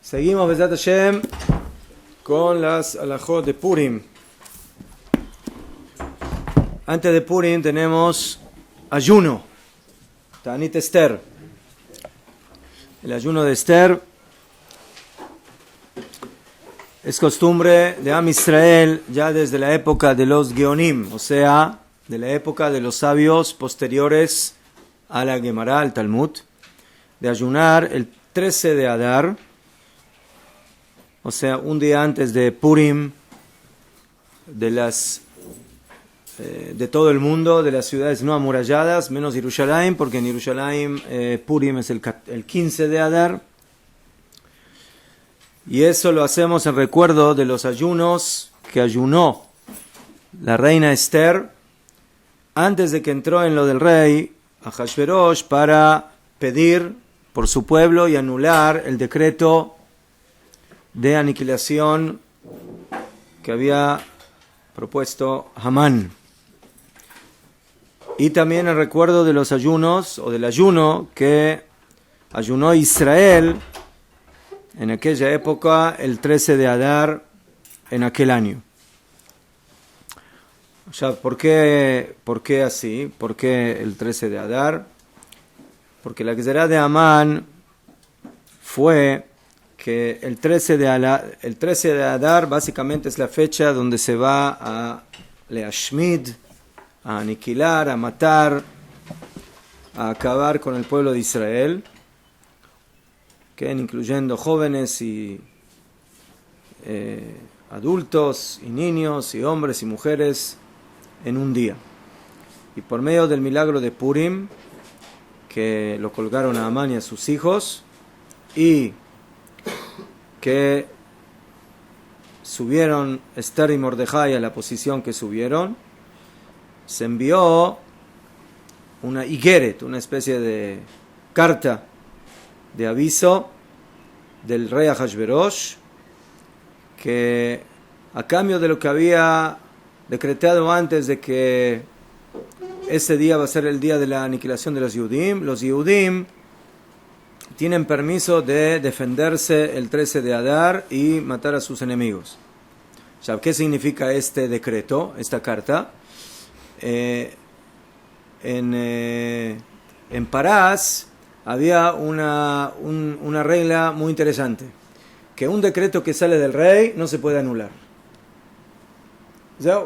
Seguimos, Bezat Hashem, con las alajot de Purim. Antes de Purim tenemos ayuno, Ta'anit Esther. El ayuno de Esther es costumbre de Am Israel ya desde la época de los Geonim, o sea, de la época de los sabios posteriores a la Gemara, al Talmud, de ayunar el 13 de Adar, o sea, un día antes de Purim, de todo el mundo, de las ciudades no amuralladas, menos Jerusalén, porque en Jerusalén Purim es el 15 de Adar. Y eso lo hacemos en recuerdo de los ayunos que ayunó la reina Esther antes de que entró en lo del rey Ahasverosh para pedir por su pueblo y anular el decreto de aniquilación que había propuesto Hamán. Y también el recuerdo de los ayunos, o del ayuno que ayunó Israel en aquella época, el 13 de Adar, en aquel año. O sea, ¿por qué así? ¿Por qué el 13 de Adar? Porque la Gezerá de Amán fue que el 13 de Adar básicamente es la fecha donde se va a leashmid, a aniquilar, a matar, a acabar con el pueblo de Israel, que incluyendo jóvenes y adultos y niños y hombres y mujeres en un día. Y por medio del milagro de Purim, que lo colgaron a Amán y a sus hijos, y que subieron Esther y Mordejai a la posición que subieron, se envió una igeret, una especie de carta de aviso del rey Ahasverosh, que a cambio de lo que había decretado antes de que ese día va a ser el día de la aniquilación de los Yehudim tienen permiso de defenderse el 13 de Adar y matar a sus enemigos. O sea, ¿qué significa este decreto, esta carta? En Parás había una regla muy interesante, que un decreto que sale del rey no se puede anular. O sea,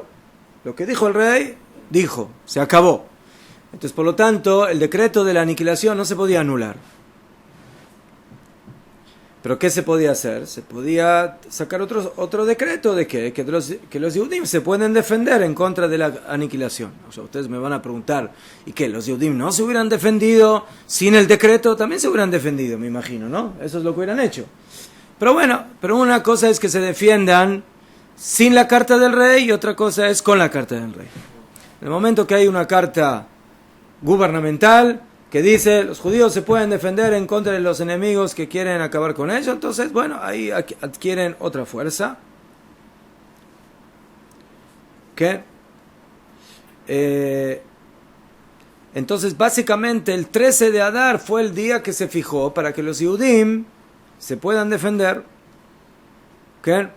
lo que dijo el rey, dijo, se acabó. Entonces, por lo tanto, el decreto de la aniquilación no se podía anular. Pero ¿qué se podía hacer? Se podía sacar otro decreto de que los Yehudim se pueden defender en contra de la aniquilación. O sea, ustedes me van a preguntar, ¿y qué? ¿Los Yehudim no se hubieran defendido sin el decreto? También se hubieran defendido, me imagino, ¿no? Eso es lo que hubieran hecho. Pero bueno, una cosa es que se defiendan sin la carta del rey y otra cosa es con la carta del rey. En el momento que hay una carta gubernamental que dice los judíos se pueden defender en contra de los enemigos que quieren acabar con ellos, entonces, bueno, ahí adquieren otra fuerza. ¿Qué? Entonces, básicamente, el 13 de Adar fue el día que se fijó para que los Yehudim se puedan defender. ¿Qué?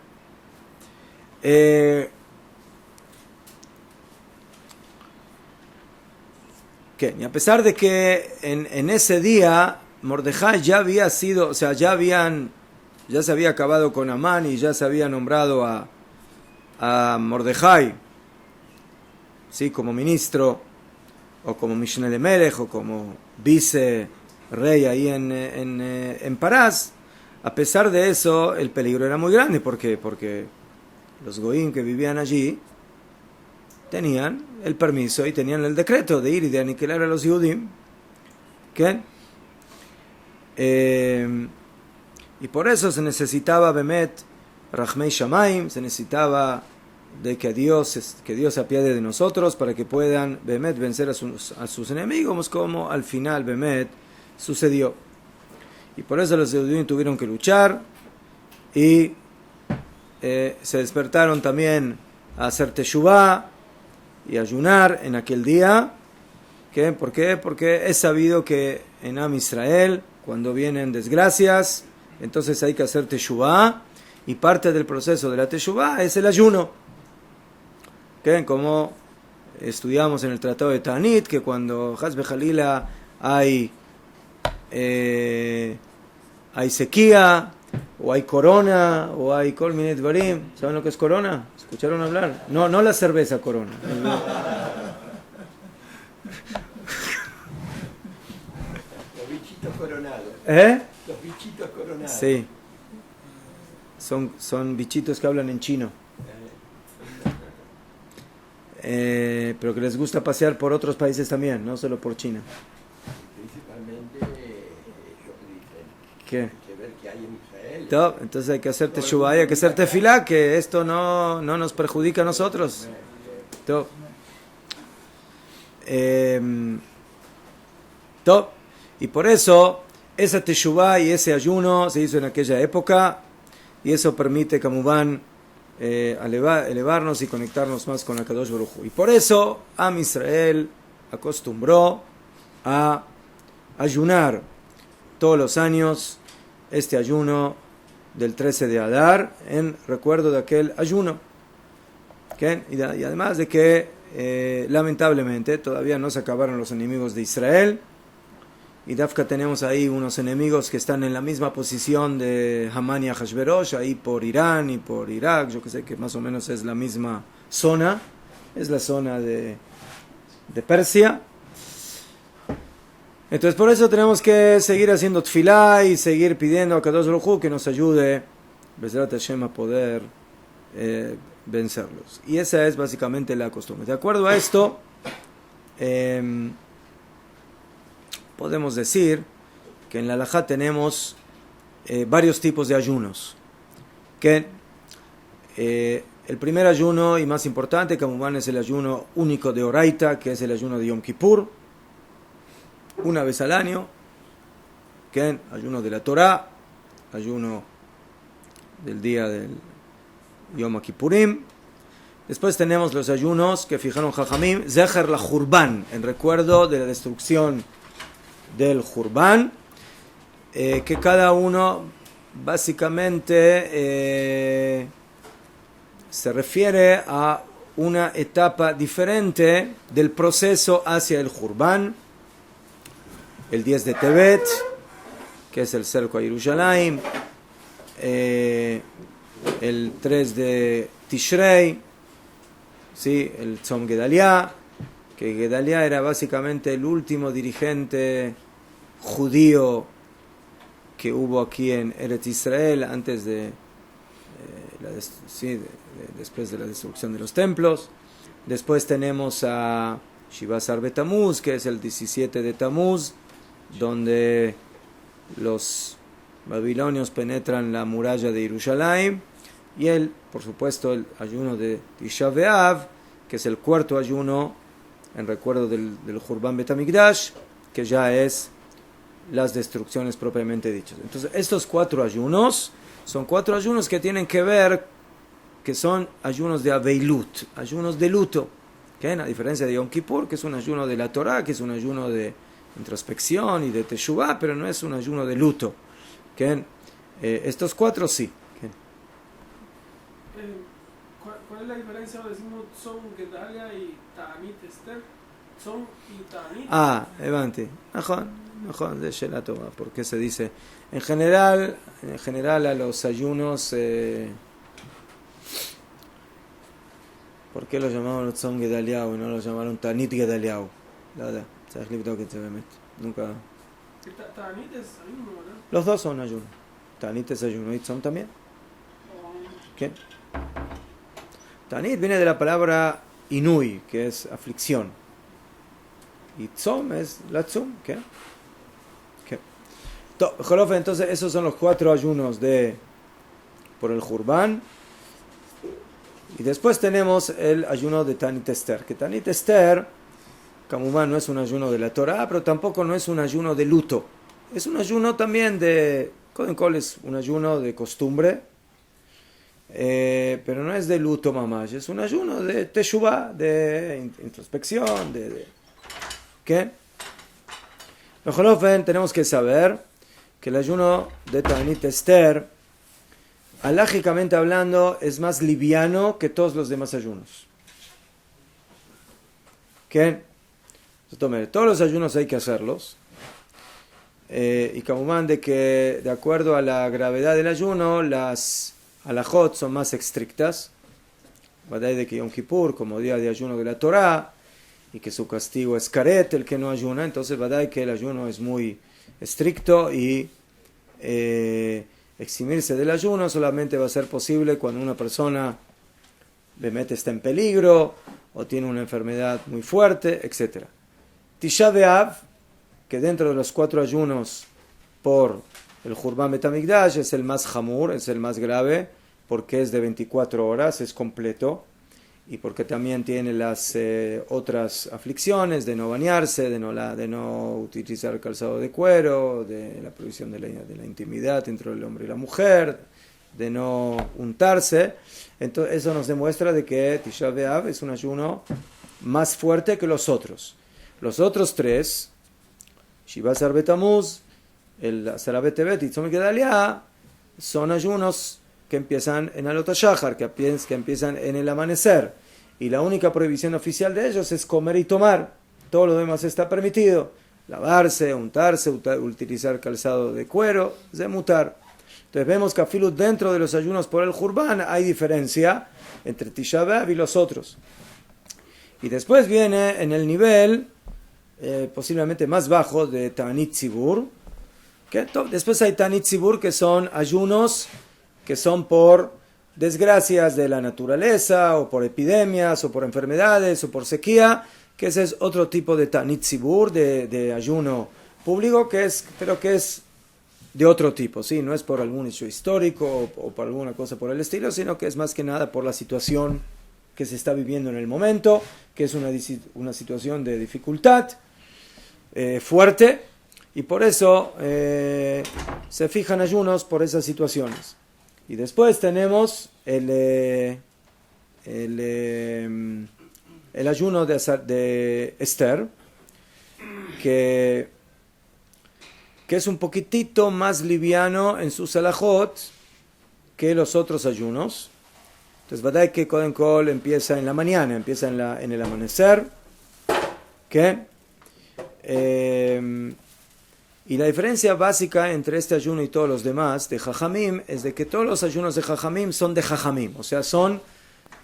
Y a pesar de que en ese día Mordejai ya había sido, o sea, ya se había acabado con Amán y ya se había nombrado a Mordejai, ¿sí? Como ministro, o como Mishneh de Melech, o como vice rey ahí en Parás. A pesar de eso, el peligro era muy grande. ¿Por qué? Porque los goín que vivían allí tenían el permiso y tenían el decreto de ir y de aniquilar a los Yehudim. ¿Qué? Y por eso se necesitaba Bemet Rachmei Shamaim, se necesitaba de que Dios se apiade de nosotros para que puedan Bemet vencer a sus enemigos, como al final Bemet sucedió. Y por eso los Yehudim tuvieron que luchar y se despertaron también a hacer teshuvá y ayunar en aquel día. ¿Qué? ¿Por qué? Porque es sabido que en Am Israel, cuando vienen desgracias, entonces hay que hacer teshuvá, y parte del proceso de la teshuvá es el ayuno. ¿Okay? Como estudiamos en el Tratado de Ta'anit, que cuando Hasbe Jalila hay sequía, o hay corona, o hay Kol Minet Barim. ¿Saben lo que es corona? ¿Escucharon hablar? No, no la cerveza corona. Los bichitos coronados. Los bichitos coronados. Sí. Son bichitos que hablan en chino. Pero que les gusta pasear por otros países también, no solo por China. Principalmente ellos dicen ¿Qué? que ver qué hay en Israel. Entonces hay que hacer teshuvá, hay que hacer tefilá, que esto no nos perjudica a nosotros. Top. Y por eso esa teshuvá y ese ayuno se hizo en aquella época, y eso permite Kamubán elevarnos y conectarnos más con Akadosh Baruj Hu. Y por eso Am Israel acostumbró a ayunar todos los años este ayuno del 13 de Adar en recuerdo de aquel ayuno. ¿Okay? Y además de que lamentablemente todavía no se acabaron los enemigos de Israel, y Dafka tenemos ahí unos enemigos que están en la misma posición de Hamán y Ahashverosh, ahí por Irán y por Irak, yo que sé que más o menos es la misma zona, es la zona de Persia. Entonces por eso tenemos que seguir haciendo tfilá y seguir pidiendo a Kadosh Baruj Hu que nos ayude, Bezrat Hashem, a poder vencerlos. Y esa es básicamente la costumbre. De acuerdo a esto, podemos decir que en la halajá tenemos varios tipos de ayunos. Que el primer ayuno y más importante, como es el ayuno único de Oraita, que es el ayuno de Yom Kippur, una vez al año, que ayuno de la Torá, ayuno del día del Yom Kippurim. Después tenemos los ayunos que fijaron Jajamim, Zecher la Jurban, en recuerdo de la destrucción del Jurban, que cada uno básicamente se refiere a una etapa diferente del proceso hacia el Jurban. El 10 de Tevet, que es el cerco a Jerusalén, el 3 de Tishrei, ¿sí? El Tzom Gedalia, que Gedalia era básicamente el último dirigente judío que hubo aquí en Eretz Israel antes después de la destrucción de los templos. Después tenemos a Shiva Asar Betamuz, que es el 17 de Tamuz, donde los babilonios penetran la muralla de Jerusalén, y por supuesto el ayuno de Tisha B'Av, que es el cuarto ayuno en recuerdo del Jurban Bet HaMikdash, que ya es las destrucciones propiamente dichas. Entonces estos cuatro ayunos son cuatro ayunos que tienen que ver, que son ayunos de Aveilut, ayunos de luto, ¿okay? A diferencia de Yom Kippur, que es un ayuno de la Torah, que es un ayuno de introspección y de teshuvá, pero no es un ayuno de luto. ¿Okay? Estos cuatro sí. ¿Okay? ¿Cuál es la diferencia? Decimos Tzom Gedalia y Ta'anit Esther. Tzom y Ta'anit. Levante. Mejor de Shelah Tova. ¿Por qué se dice? En general a los ayunos, ¿por qué lo llamaban Tzom Gedaliau y no lo llamaron Ta'anit Gedaliau? La verdad. Nunca. Ta'anit es ayuno, ¿verdad? Los dos son ayuno. Ta'anit es ayuno y Tzom también. ¿Qué? Ta'anit viene de la palabra inui, que es aflicción. Y Tzom es la Tzum. ¿Qué? Entonces esos son los cuatro ayunos por el Jurban. Y después tenemos el ayuno de Ta'anit Esther. Que Ta'anit Esther, Kamumán, no es un ayuno de la Torah, pero tampoco no es un ayuno de luto. Es un ayuno también es un ayuno de costumbre, pero no es de luto mamash, es un ayuno de teshuvah, de introspección, ¿qué? Mejor tenemos que saber que el ayuno de Ta'anit Esther, alágicamente hablando, es más liviano que todos los demás ayunos. ¿Qué? Todos los ayunos hay que hacerlos. Y como de que, de acuerdo a la gravedad del ayuno, las alajot son más estrictas. De que Yom Kippur, como día de ayuno de la Torá, y que su castigo es karet, el que no ayuna, entonces que el ayuno es muy estricto y eximirse del ayuno solamente va a ser posible cuando una persona está en peligro o tiene una enfermedad muy fuerte, etc. Tisha B'Av, que dentro de los 4 ayunos por el Jurban Bet HaMikdash es el más hamur, es el más grave, porque es de 24 horas, es completo, y porque también tiene las otras aflicciones de no bañarse, de no utilizar calzado de cuero, de la prohibición de la intimidad entre el hombre y la mujer, de no untarse. Entonces eso nos demuestra de que Tisha B'Av es un ayuno más fuerte que los otros. Los otros 3, Shiva Asar Betamuz, el Asara Betebet y Tzom Gedalia, son ayunos que empiezan en Alot HaShachar, que empiezan en el amanecer. Y la única prohibición oficial de ellos es comer y tomar. Todo lo demás está permitido. Lavarse, untarse, utilizar calzado de cuero, zemutar. Entonces vemos que afilu dentro de los ayunos por el Jurban hay diferencia entre Tisha B'Av y los otros. Y después viene en el nivel posiblemente más bajo de Ta'anit Tzibur. Después hay Ta'anit Tzibur, que son ayunos que son por desgracias de la naturaleza, o por epidemias, o por enfermedades, o por sequía, que ese es otro tipo de Ta'anit Tzibur, de ayuno público, pero que es de otro tipo, ¿sí? No es por algún hecho histórico o por alguna cosa por el estilo, sino que es más que nada por la situación que se está viviendo en el momento, que es una situación de dificultad fuerte, y por eso se fijan ayunos por esas situaciones. Y después tenemos el ayuno de Esther, que es un poquitito más liviano en sus alajot que los otros ayunos. Entonces, verdad que Koden Kol empieza en la mañana, empieza en el amanecer. Y la diferencia básica entre este ayuno y todos los demás de Jajamim es de que todos los ayunos de Jajamim son de Jajamim, o sea, son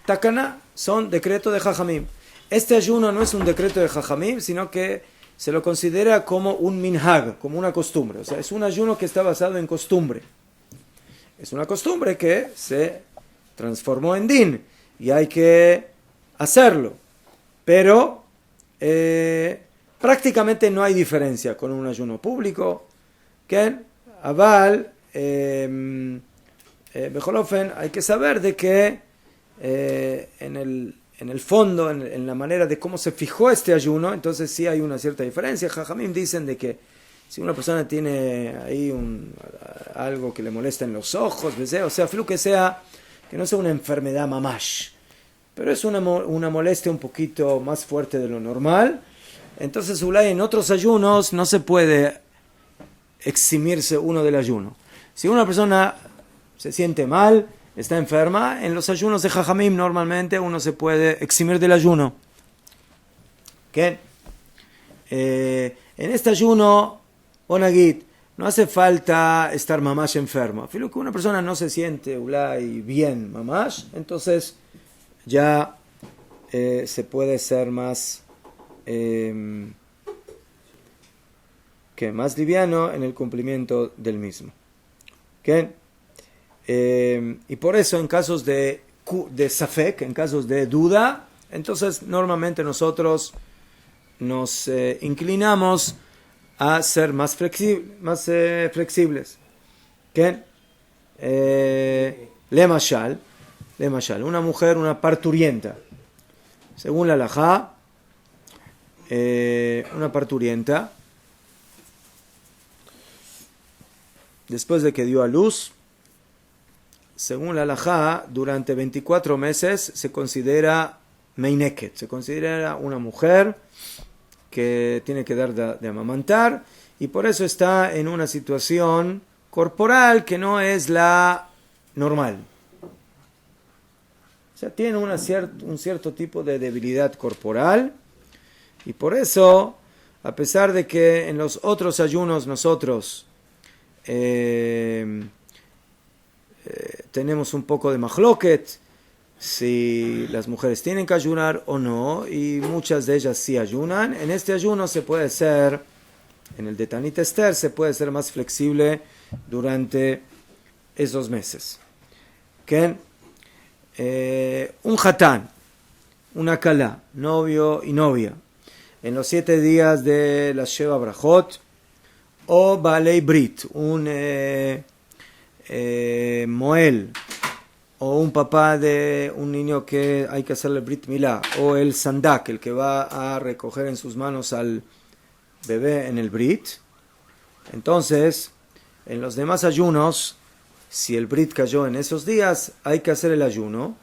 Takana, son decreto de Jajamim. Este ayuno no es un decreto de Jajamim, sino que se lo considera como un minhag, como una costumbre. O sea, es un ayuno que está basado en costumbre. Es una costumbre que se transformó en din y hay que hacerlo. Pero prácticamente no hay diferencia con un ayuno público. ¿Qué? Aval, Bejolofen, hay que saber de que en el fondo, en la manera de cómo se fijó este ayuno, entonces sí hay una cierta diferencia. Jajamim dicen de que si una persona tiene ahí algo que le molesta en los ojos, o sea, que no sea una enfermedad mamash, pero es una molestia un poquito más fuerte de lo normal, entonces en otros ayunos no se puede eximirse uno del ayuno. Si una persona se siente mal, está enferma, en los ayunos de Jajamim normalmente uno se puede eximir del ayuno. ¿Qué? En este ayuno, Onagit, no hace falta estar mamash enfermo. Filo que una persona no se siente bien mamash, entonces ya se puede ser más más liviano en el cumplimiento del mismo. ¿Qué? Y por eso en casos de safek, en casos de duda, entonces normalmente nosotros nos inclinamos a ser más flexibles. ¿Qué? Lemashal, una mujer, una parturienta. Según la halajá, una parturienta, después de que dio a luz, según la halajá, durante 24 meses se considera meineket, se considera una mujer que tiene que dar de amamantar, y por eso está en una situación corporal que no es la normal. O sea, tiene un cierto tipo de debilidad corporal, y por eso, a pesar de que en los otros ayunos nosotros tenemos un poco de mahloket, si las mujeres tienen que ayunar o no, y muchas de ellas sí ayunan, en este ayuno se puede ser, en el de Tanit Esther, se puede ser más flexible durante esos meses. ¿Qué? Un hatán, una kalá, novio y novia, en los 7 días de la Sheva Brachot, o Balei Brit, un Moel, o un papá de un niño que hay que hacerle Brit Milá, o el Sandak, el que va a recoger en sus manos al bebé en el Brit. Entonces, en los demás ayunos, si el Brit cayó en esos días, hay que hacer el ayuno,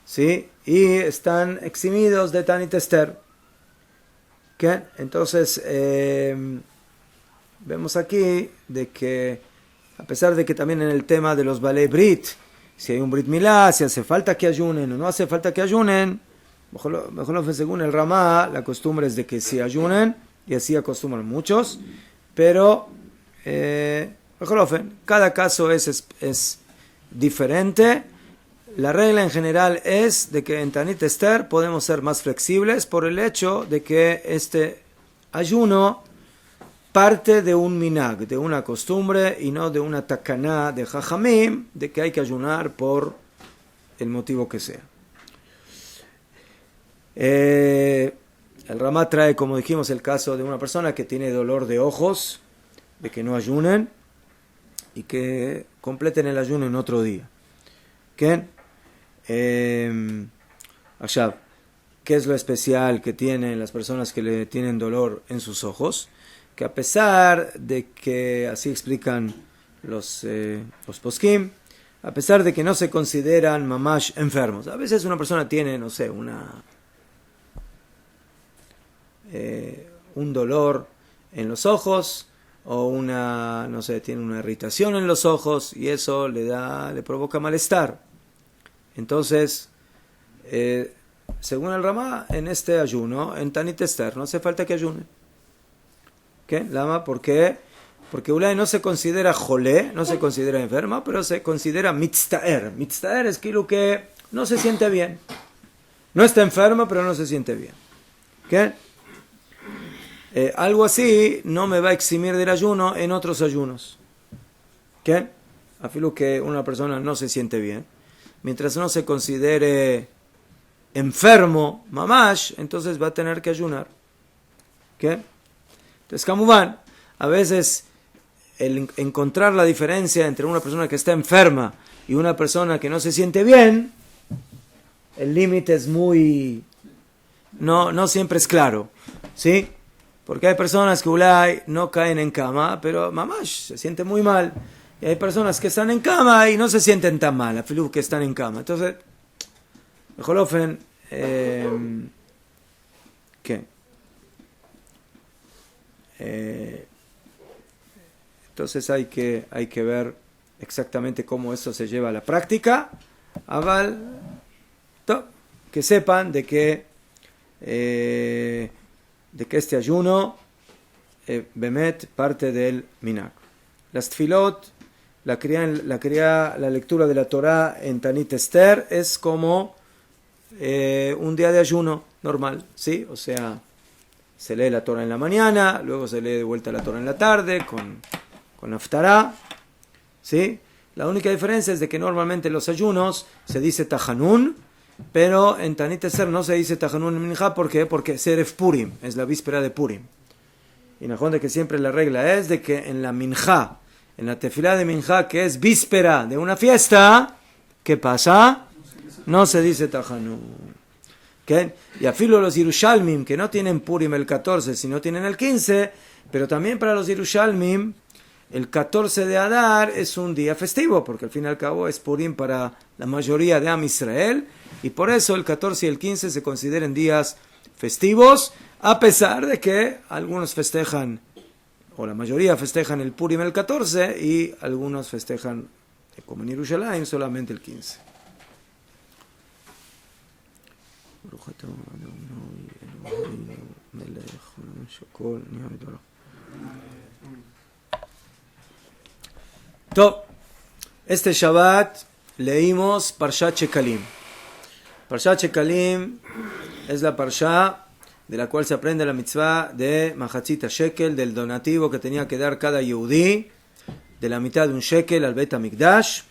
¿sí? Y están eximidos de Tanit Esther. ¿Qué? Entonces, vemos aquí de que, a pesar de que también en el tema de los Balei Brit, si hay un Brit Milá, si hace falta que ayunen o no hace falta que ayunen, mejor según el Ramá, la costumbre es de que sí ayunen, y así acostumbran muchos, pero cada caso es diferente. La regla en general es de que en Tanit Esther podemos ser más flexibles por el hecho de que este ayuno parte de un minag, de una costumbre, y no de una takaná de Jajamim, de que hay que ayunar por el motivo que sea. El Ramá trae, como dijimos, el caso de una persona que tiene dolor de ojos, de que no ayunen y que completen el ayuno en otro día. ¿Qué? Allá, ¿qué es lo especial que tienen las personas que le tienen dolor en sus ojos? Que a pesar de que, así explican los poskim, a pesar de que no se consideran mamash enfermos, a veces una persona tiene, no sé, un dolor en los ojos, o tiene una irritación en los ojos, y eso le provoca malestar. Entonces, según el Ramá, en este ayuno, en Tanit Esther, no hace falta que ayune. ¿Qué? Lama, ¿por qué? Porque Ulay no se considera jolé, no se considera enferma, pero se considera mitztaer. Mitztaer es que no se siente bien. No está enferma, pero no se siente bien. ¿Qué? Algo así no me va a eximir del ayuno en otros ayunos. ¿Qué? Afilo que una persona no se siente bien, mientras no se considere enfermo, mamash, entonces va a tener que ayunar. ¿Qué? Entonces, Kamubán, a veces el encontrar la diferencia entre una persona que está enferma y una persona que no se siente bien, el límite es no siempre es claro, ¿sí? Porque hay personas que no caen en cama, pero mamash se siente muy mal. Y hay personas que están en cama y no se sienten tan mal, afilo que están en cama. Entonces, mejor ¿qué? Entonces hay que ver exactamente cómo eso se lleva a la práctica. Que sepan de que este ayuno bemet parte del minag. Las tfilot, la lectura de la Torah en Tanit Esther es como un día de ayuno normal, ¿sí? O sea, se lee la Torah en la mañana, luego se lee de vuelta la Torah en la tarde con haftará, ¿sí? La única diferencia es de que normalmente en los ayunos se dice Tajanun, pero en Tanit Esther no se dice Tajanun en Minjá. ¿Por qué? Porque es Erev Purim, es la víspera de Purim. Y no de que siempre la regla es de que en la Minjá, en la tefilá de Minjá, que es víspera de una fiesta, ¿qué pasa? No se dice Tajanun. ¿Okay? Y afilo los Yerushalmim, que no tienen Purim el 14, sino tienen el 15, pero también para los Yerushalmim, el 14 de Adar es un día festivo, porque al fin y al cabo es Purim para la mayoría de Am Israel, y por eso el 14 y el 15 se consideran días festivos, a pesar de que algunos festejan o la mayoría festejan el Purim el 14 y algunos festejan, como en Yerushalayim, solamente el 15. Este Shabbat leímos Parshat Shekalim. Parshat Shekalim es la Parsha de la cual se aprende la mitzvah de Mahatzit Shekel, del donativo que tenía que dar cada Yehudí, de la mitad de un shekel al Bet HaMikdash.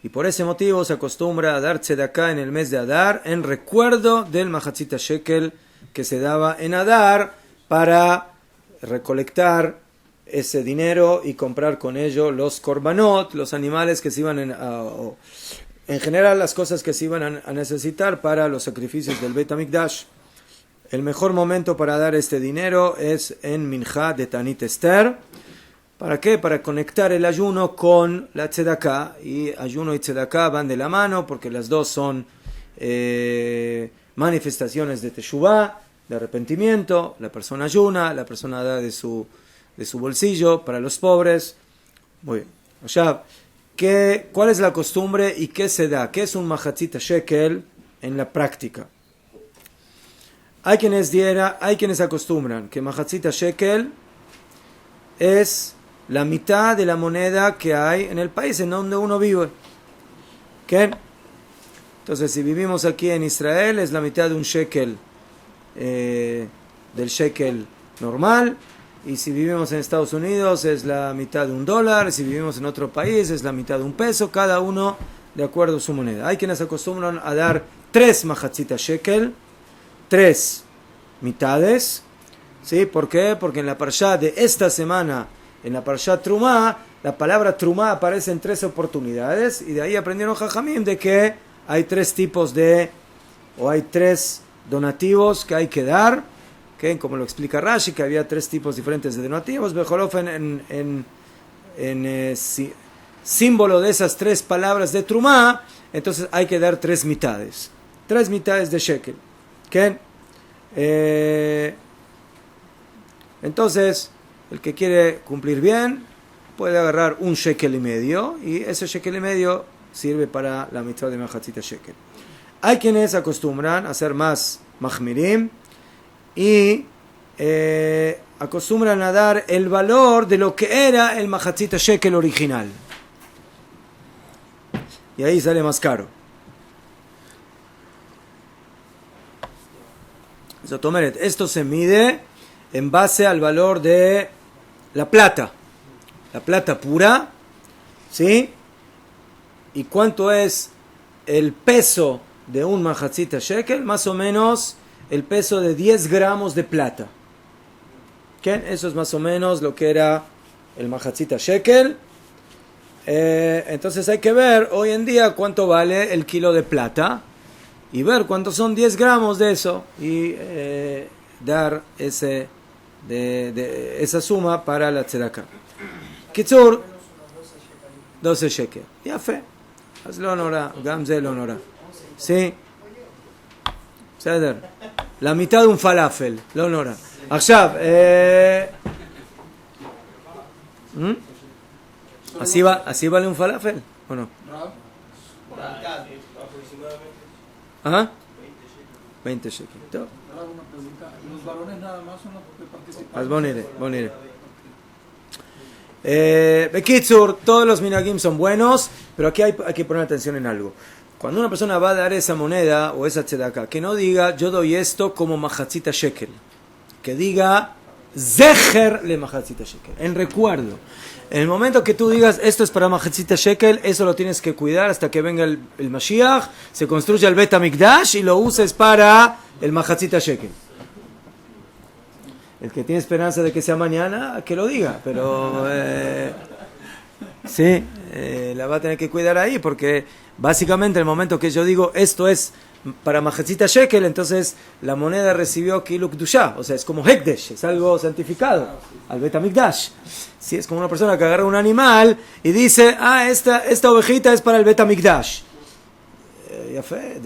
Y por ese motivo se acostumbra a dar tzedakah en el mes de Adar, en recuerdo del Mahatzit Shekel que se daba en Adar para recolectar ese dinero y comprar con ello los korbanot, los animales que se iban en general las cosas que se iban a necesitar para los sacrificios del Bet HaMikdash. El mejor momento para dar este dinero es en Minjá de Tanit Esther. ¿Para qué? Para conectar el ayuno con la tzedakah. Y ayuno y tzedakah van de la mano porque las dos son manifestaciones de teshuvah, de arrepentimiento. La persona ayuna, la persona da de su bolsillo para los pobres. Muy bien. O sea, ¿cuál es la costumbre y qué se da? ¿Qué es un mahatzit shekel en la práctica? Hay quienes acostumbran que mahatzit shekel es la mitad de la moneda que hay en el país en donde uno vive. ¿Qué? Entonces, si vivimos aquí en Israel, es la mitad de un shekel del shekel normal. Y si vivimos en Estados Unidos, es la mitad de $1. Si vivimos en otro país, es la mitad de $1. Cada uno de acuerdo a su moneda. Hay quienes acostumbran a dar 3 mahatzit shekel, 3 mitades. ¿Sí? ¿Por qué? Porque en la parsha de esta semana, en la parsha Trumá, la palabra Trumá aparece en 3 oportunidades. Y de ahí aprendieron Jajamim de que hay 3 tipos hay 3 donativos que hay que dar. ¿Okay? Como lo explica Rashi, que había 3 tipos diferentes de donativos. Bejolofen símbolo de esas 3 palabras de Trumá, entonces hay que dar 3 mitades. 3 mitades de shekel. ¿Okay? Entonces, el que quiere cumplir bien puede agarrar 1,5 shekel y ese 1,5 shekel sirve para la mitzvah de mahatzit shekel. Hay quienes acostumbran a ser más mahmirim y acostumbran a dar el valor de lo que era el mahatzit shekel original. Y ahí sale más caro. Esto se mide en base al valor de la plata pura, ¿sí? ¿Y cuánto es el peso de un mahatzit shekel? Más o menos el peso de 10 gramos de plata. ¿Okay? Eso es más o menos lo que era el mahatzit shekel. Entonces hay que ver hoy en día cuánto vale el kilo de plata y ver cuántos son 10 gramos de eso y dar esa suma para la tzedakah. Kitzur, 12 shekel. Ya fe. אז לא נורא, גם זה לא נורא. Sí. בסדר. la mitad de un falafel, לא נורא. עכשיו, ¿así vale un falafel o no? ¿Ah? 20 shekel. טוב. Los varones nada más son los que participan. אז בוא נראה. Bekitsur, todos los minagim son buenos, pero aquí hay que poner atención en algo. Cuando una persona va a dar esa moneda o esa tzedakah, que no diga yo doy esto como mahatzit shekel, que diga zecher le mahatzit shekel, en recuerdo. En el momento que tú digas esto es para mahatzit shekel, eso lo tienes que cuidar hasta que venga el Mashiach, se construya el Bet HaMikdash y lo uses para el mahatzit shekel. El que tiene esperanza de que sea mañana, que lo diga, pero sí, la va a tener que cuidar ahí, porque básicamente el momento que yo digo esto es para mahatzit shekel, entonces la moneda recibió kiluk dusha, o sea, es como hekdesh, es algo santificado al Bet HaMikdash. Sí, es como una persona que agarra un animal y dice, esta ovejita es para el Bet HaMikdash. ya fe,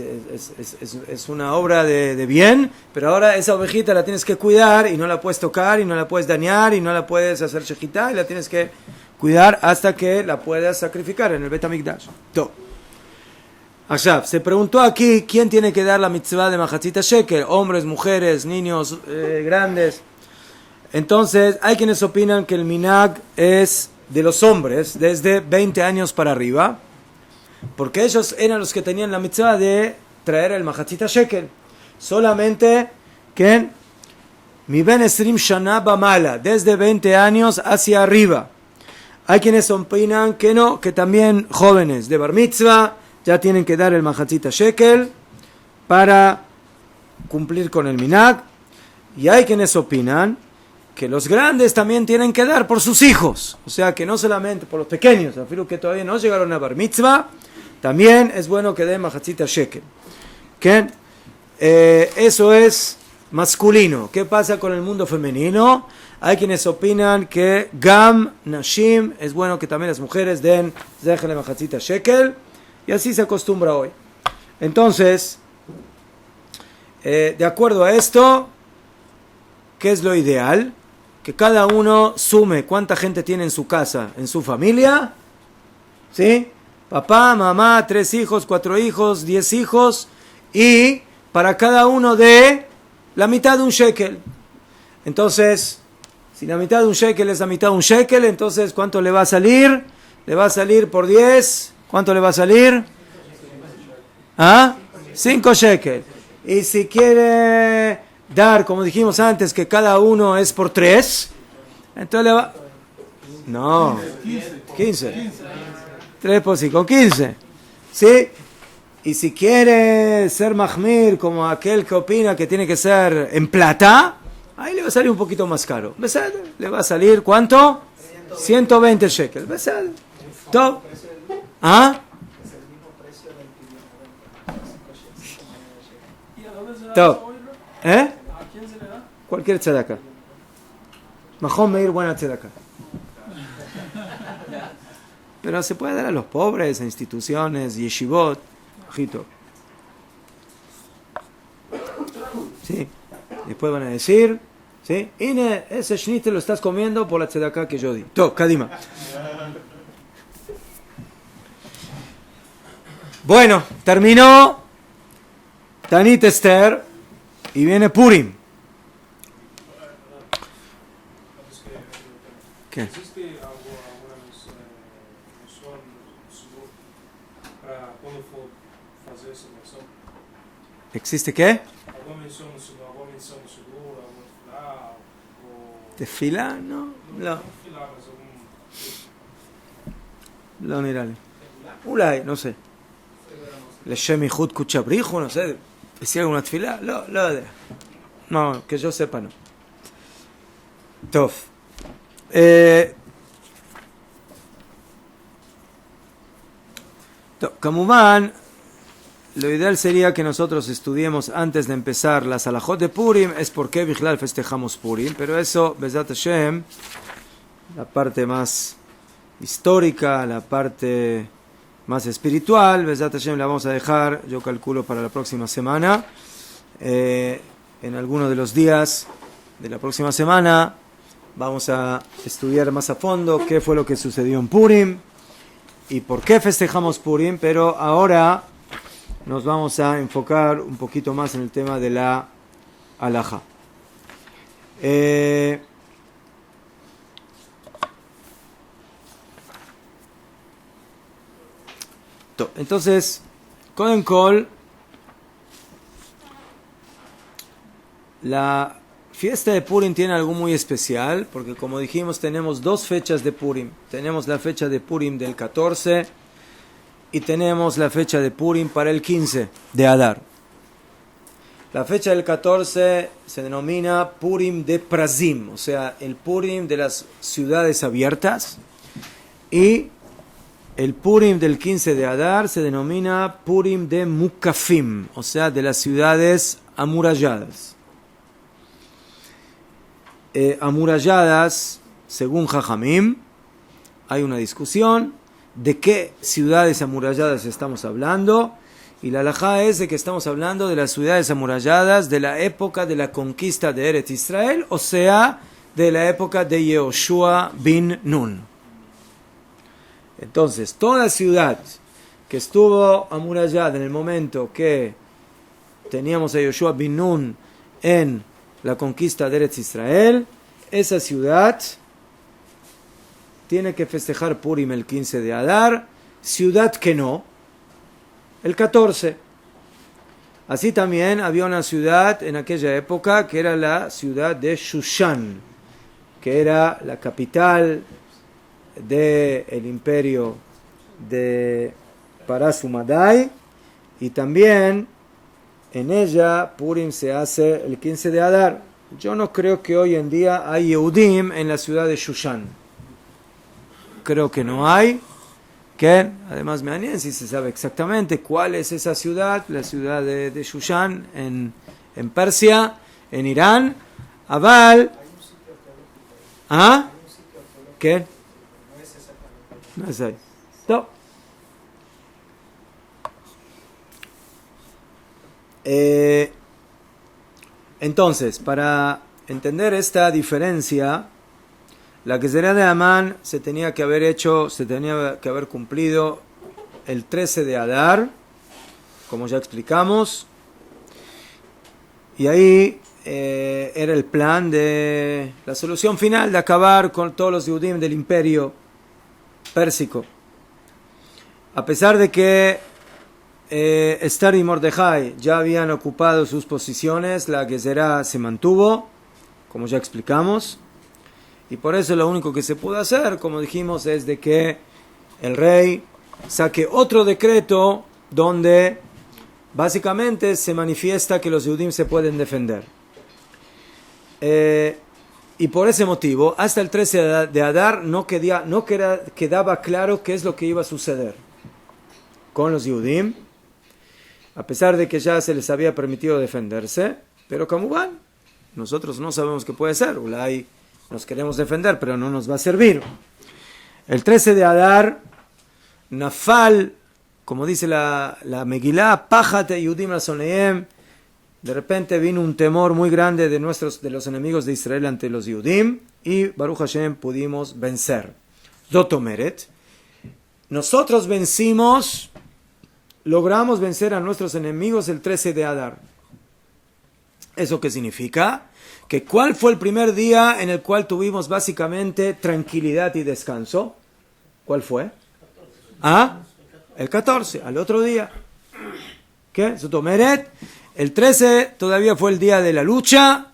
es una obra de bien, pero ahora esa ovejita la tienes que cuidar y no la puedes tocar y no la puedes dañar y no la puedes hacer shejitá y la tienes que cuidar hasta que la puedas sacrificar en el Bet HaMikdash. Se preguntó aquí quién tiene que dar la mitzvah de Mahatzita Shekel, hombres, mujeres, niños, grandes. Entonces hay quienes opinan que el minag es de los hombres desde 20 años para arriba, porque ellos eran los que tenían la mitzvah de traer el Mahatzita Shekel. Solamente que mi ben esrim shana bamala, desde 20 años hacia arriba. Hay quienes opinan que no, que también jóvenes de bar mitzvah ya tienen que dar el Mahatzita Shekel para cumplir con el minag. Y hay quienes opinan que los grandes también tienen que dar por sus hijos. O sea, que no solamente por los pequeños, afirmo que todavía no llegaron a bar mitzvah, también es bueno que den Mahatzita Shekel. ¿Qué? Eso es masculino. ¿Qué pasa con el mundo femenino? Hay quienes opinan que Gam Nashim es bueno que también las mujeres den Zechel Mahatzita Shekel, y así se acostumbra hoy. Entonces, de acuerdo a esto, ¿qué es lo ideal? Que cada uno sume cuánta gente tiene en su casa, en su familia, ¿sí? Papá, mamá, 3 hijos, 4 hijos, 10 hijos, y para cada uno de la mitad de un shekel. Entonces, si la mitad de un shekel es la mitad de un shekel, entonces ¿cuánto le va a salir? Le va a salir por 10. ¿Cuánto le va a salir? 5 shekel. Y si quiere dar, como dijimos antes, que cada uno es por 3, entonces le va... No, 15. 3 por 5, 15. ¿Sí? Y si quiere ser mahmir, como aquel que opina que tiene que ser en plata, ahí le va a salir un poquito más caro. ¿Besad? Le va a salir, ¿cuánto? 120 shekels. ¿Besad? ¿Todo? ¿Ah? ¿Y a dónde se da Todo. eso hoy, bro? ¿Eh? ¿A quién se le da? Cualquier tzedaka. Mahom Meir, buena tzedaka. Pero se puede dar a los pobres, a instituciones, yeshivot, ojito. Sí. Después van a decir, ¿sí? Ine, ese shnite lo estás comiendo por la tzedaka que yo di. Todo, Kadima. Bueno, terminó Tanit Esther y viene Purim. ¿Qué? ¿Existe alguna noção para quando for fazer essa menção? ¿Existe qué? Alguma menção no Sudur, alguma menção no Sudur, alguma ¿Tefilá? No. não filar, mas algum... No, nirale. Ulay, no sé. Leshem Ihud Kuchabrijo, no sé. ¿Decía alguna tefilá? No, que yo sepa, no. Tof. Kamumán, lo ideal sería que nosotros estudiemos antes de empezar las alajot de Purim, es porque Bichlal festejamos Purim, pero eso, Bezat Hashem, la parte más histórica, la parte más espiritual, Bezat Hashem la vamos a dejar, yo calculo, para la próxima semana. En alguno de los días de la próxima semana vamos a estudiar más a fondo qué fue lo que sucedió en Purim y por qué festejamos Purim, pero ahora nos vamos a enfocar un poquito más en el tema de la halajá. Entonces, Koden Kol, la fiesta de Purim tiene algo muy especial, porque como dijimos, tenemos 2 fechas de Purim. Tenemos la fecha de Purim del 14 y tenemos la fecha de Purim para el 15 de Adar. La fecha del 14 se denomina Purim de Prazim, o sea, el Purim de las ciudades abiertas, y el Purim del 15 de Adar se denomina Purim de Mukafim, o sea, de las ciudades amuralladas. Amuralladas, según Jajamim, hay una discusión de qué ciudades amuralladas estamos hablando, Y la halajá es de que estamos hablando de las ciudades amuralladas de la época de la conquista de Eretz Israel, o sea, de la época de Yehoshua bin Nun. Entonces, toda ciudad que estuvo amurallada en el momento que teníamos a Yehoshua bin Nun en la conquista de Eretz Israel, esa ciudad tiene que festejar Purim el 15 de Adar, ciudad que no, el 14. Así también había una ciudad en aquella época que era la ciudad de Shushan, que era la capital del imperio de Parasumadai, y también en ella Purim se hace el 15 de Adar. Yo no creo que hoy en día hay Yehudim en la ciudad de Shushan. Creo que no hay. Que además me anían si se sabe exactamente cuál es esa ciudad, la ciudad de Shushan en Persia, en Irán. Aval. ¿Ah? ¿Qué? No es ahí. No. Entonces, para entender esta diferencia, la Gezerá de Amán se tenía que haber cumplido el 13 de Adar, como ya explicamos, y ahí era el plan de la solución final de acabar con todos los Yehudim del imperio pérsico. A pesar de que Esther y Mordejai ya habían ocupado sus posiciones, la Gezerá se mantuvo, como ya explicamos. Y por eso lo único que se pudo hacer, como dijimos, es de que el rey saque otro decreto donde básicamente se manifiesta que los Yehudim se pueden defender. Y por ese motivo, hasta el 13 de Adar no quedaba claro qué es lo que iba a suceder con los Yehudim, a pesar de que ya se les había permitido defenderse, pero como van, nosotros no sabemos qué puede ser. Ulay, nos queremos defender, pero no nos va a servir. El 13 de Adar, Nafal, como dice la Megilá, Pájate Yehudim Rasoneem, de repente vino un temor muy grande de los enemigos de Israel ante los Yehudim, y Baruch Hashem pudimos vencer. Zotomeret, nosotros logramos vencer a nuestros enemigos el 13 de Adar. ¿Eso qué significa? Que ¿cuál fue el primer día en el cual tuvimos básicamente tranquilidad y descanso? ¿Cuál fue? El 14, al otro día. ¿Qué? Zotomeret. El 13 todavía fue el día de la lucha,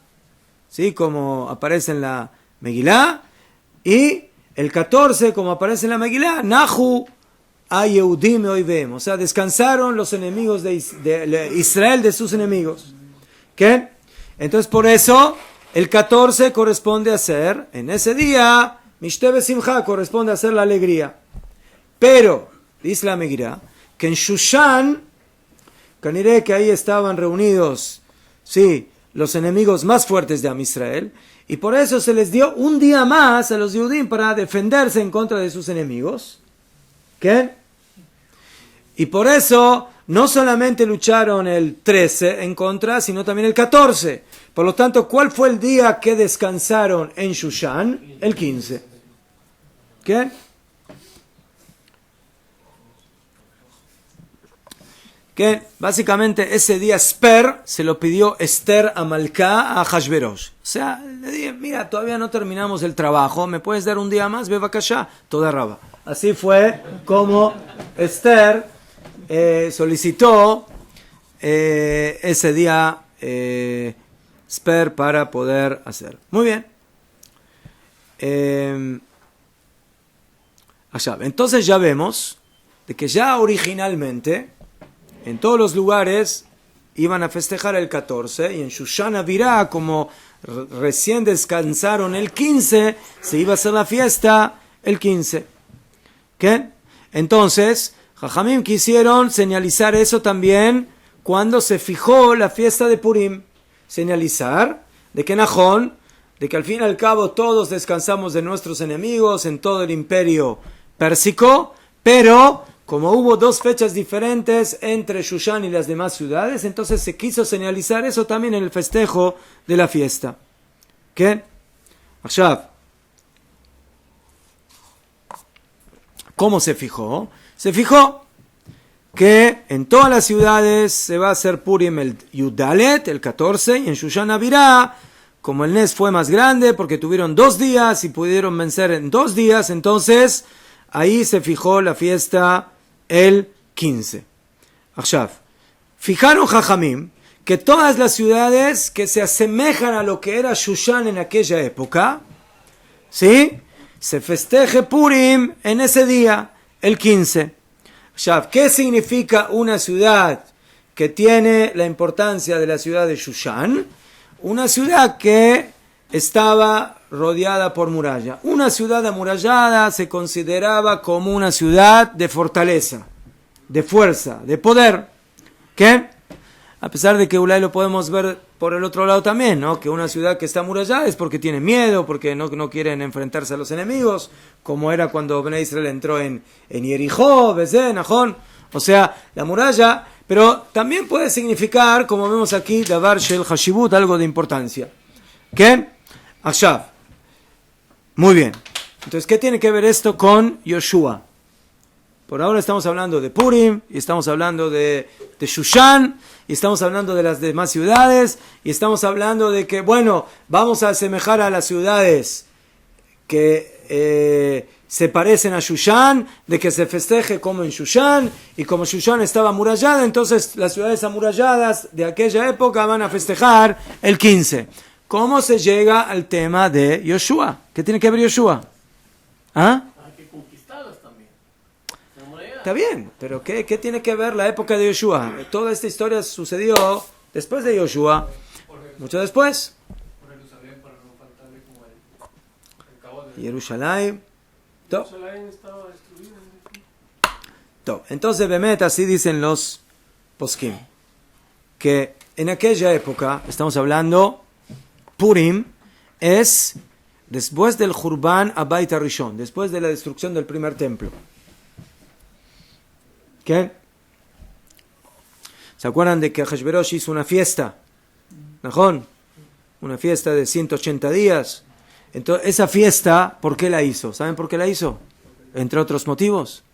¿sí? Como aparece en la Megilá. Y el 14, como aparece en la Megilá, Nahu a Yehudim oivem. O sea, descansaron los enemigos de Israel de sus enemigos. ¿Qué? Entonces, por eso, el 14 corresponde a ser, en ese día, Mishtebe Simcha, corresponde a ser la alegría. Pero, dice la Megilá, que en Shushan, Caniré que ahí estaban reunidos, sí, los enemigos más fuertes de Am Israel, y por eso se les dio un día más a los Yehudim para defenderse en contra de sus enemigos. ¿Qué? Y por eso no solamente lucharon el 13 en contra, sino también el 14. Por lo tanto, ¿cuál fue el día que descansaron en Shushan? El 15. ¿Qué? Que básicamente ese día se lo pidió Esther a Malká a Hashverosh. O sea, le dije, mira, todavía no terminamos el trabajo, ¿me puedes dar un día más? Ve Bakashá, toda raba. Así fue como Esther solicitó ese día para poder hacer. Muy bien. Allá. Entonces ya vemos de que ya originalmente en todos los lugares iban a festejar el 14 y en Shushan Avirá, como recién descansaron el 15, se iba a hacer la fiesta el 15. ¿Qué? Entonces, Jajamim quisieron señalizar eso también cuando se fijó la fiesta de Purim. Señalizar de que Najón, de que al fin y al cabo todos descansamos de nuestros enemigos en todo el imperio pérsico, pero como hubo dos fechas diferentes entre Shushan y las demás ciudades, entonces se quiso señalizar eso también en el festejo de la fiesta. ¿Qué? Ahora, ¿cómo se fijó? Se fijó que en todas las ciudades se va a hacer Purim el Yudalet, el 14, y en Shushan Abirá, como el Nes fue más grande, porque tuvieron 2 días y pudieron vencer en 2 días, entonces ahí se fijó la fiesta el 15. Ahora, fijaron Jajamim que todas las ciudades que se asemejan a lo que era Shushan en aquella época, ¿sí?, se festeje Purim en ese día, el 15. Ahora, ¿qué significa una ciudad que tiene la importancia de la ciudad de Shushan? Una ciudad que estaba rodeada por muralla. Una ciudad amurallada se consideraba como una ciudad de fortaleza, de fuerza, de poder. ¿Qué? A pesar de que Ulay lo podemos ver por el otro lado también, ¿no? Que una ciudad que está amurallada es porque tiene miedo, porque no quieren enfrentarse a los enemigos, como era cuando Ben Israel entró en Jericó, Bezén, Najón. O sea, la muralla, pero también puede significar, como vemos aquí, Davar Shel Hashibut, algo de importancia. ¿Qué? Akshav. Muy bien. Entonces, ¿qué tiene que ver esto con Yoshua? Por ahora estamos hablando de Purim, y estamos hablando de Shushan, y estamos hablando de las demás ciudades, y estamos hablando de que, bueno, vamos a asemejar a las ciudades que se parecen a Shushan, de que se festeje como en Shushan, y como Shushan estaba amurallada, entonces las ciudades amuralladas de aquella época van a festejar el 15. ¿Cómo se llega al tema de Yoshua? ¿Qué tiene que ver Yoshua? ¿Ah? Hay que conquistarlas también. Está bien, pero ¿qué tiene que ver la época de Yoshua? Toda esta historia sucedió después de Yoshua, mucho después. Por Jerusalén, para no faltarle como el cabo de Jerusalén. Jerusalén estaba destruida. Entonces, Bemet, así dicen los poskim, que en aquella época, estamos hablando, Purim es después del Jurban Abayit Rishon, después de la destrucción del primer templo. ¿Qué? ¿Se acuerdan de que Hashverosh hizo una fiesta? ¿Najón? Una fiesta de 180 días. Entonces, esa fiesta, ¿por qué la hizo? ¿Saben por qué la hizo? Entre otros motivos.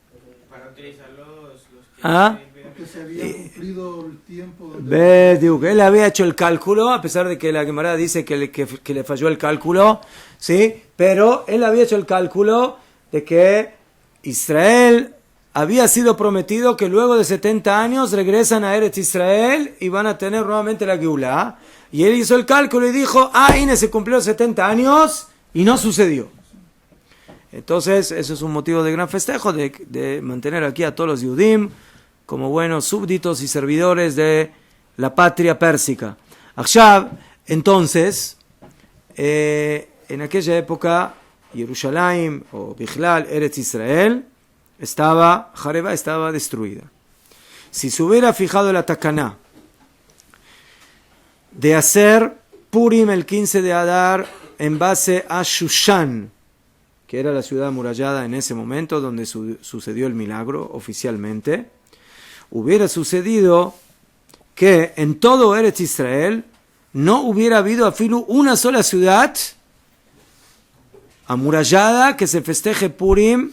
para utilizar los ¿Ah? Porque se había cumplido el tiempo. Él había hecho el cálculo, a pesar de que la Gemara dice que le falló el cálculo, ¿sí? Pero él había hecho el cálculo de que Israel había sido prometido que luego de 70 años regresan a Eretz Israel y van a tener nuevamente la Geulá. Y él hizo el cálculo y dijo, Inés se cumplió 70 años y no sucedió. Entonces, eso es un motivo de gran festejo, de mantener aquí a todos los Yudim como buenos súbditos y servidores de la patria pérsica. Akshav, entonces, en aquella época, Jerusalén o Bichlal, Eretz Israel, Jareba estaba destruida. Si se hubiera fijado la Takaná de hacer Purim el 15 de Adar en base a Shushan, que era la ciudad amurallada en ese momento donde sucedió el milagro oficialmente, hubiera sucedido que en todo Eretz Israel no hubiera habido afilu una sola ciudad amurallada que se festeje Purim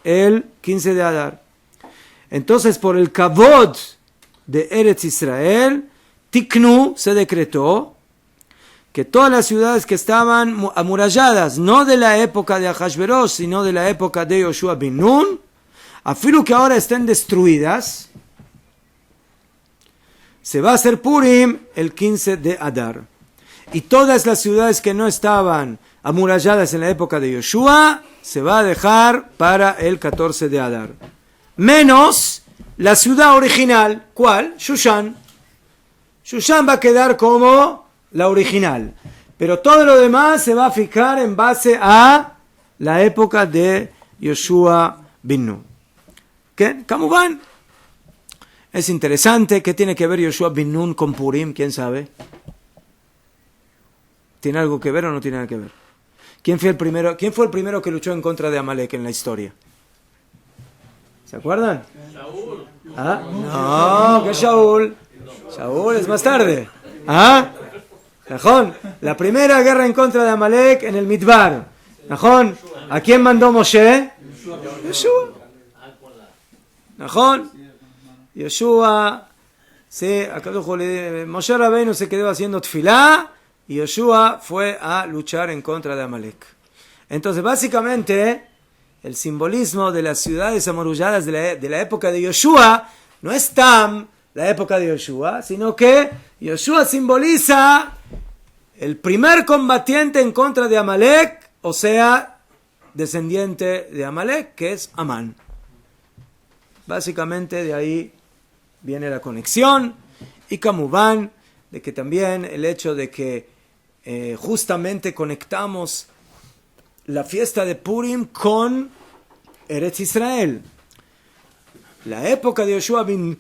el 15 de Adar. Entonces, por el kavod de Eretz Israel, Tiknu se decretó que todas las ciudades que estaban amuralladas, no de la época de Ahashverosh, sino de la época de Yoshua bin Nun, afilu que ahora estén destruidas, se va a hacer Purim el 15 de Adar. Y todas las ciudades que no estaban amuralladas en la época de Yoshua, se va a dejar para el 14 de Adar. Menos la ciudad original. ¿Cuál? Shushan. Shushan va a quedar como la original. Pero todo lo demás se va a fijar en base a la época de Yoshua bin Nun. ¿Qué? Kamuban. Es interesante. ¿Qué tiene que ver Yoshua bin Nun con Purim? ¿Quién sabe? ¿Tiene algo que ver o no tiene nada que ver? ¿Quién fue el primero que luchó en contra de Amalek en la historia? ¿Se acuerdan? Shaul. ¿Ah? No, que Shaul. Shaul es más tarde. ¿Ah? ¿Najón? La primera guerra en contra de Amalek en el Midbar. ¿Najón? ¿A quién mandó Moshe? Yoshua. ¿Najón? Yoshua. Sí, acá Moshe Rabbeinu se quedó haciendo tfilá y Yoshua fue a luchar en contra de Amalek. Entonces, básicamente, el simbolismo de las ciudades amuralladas de la época de Yoshua no es tan la época de Yoshua, sino que Yoshua simboliza el primer combatiente en contra de Amalek, o sea, descendiente de Amalek, que es Amán. Básicamente de ahí viene la conexión, y Kamubán, de que también el hecho de que justamente conectamos la fiesta de Purim con Eretz Israel. La época de Yoshua bin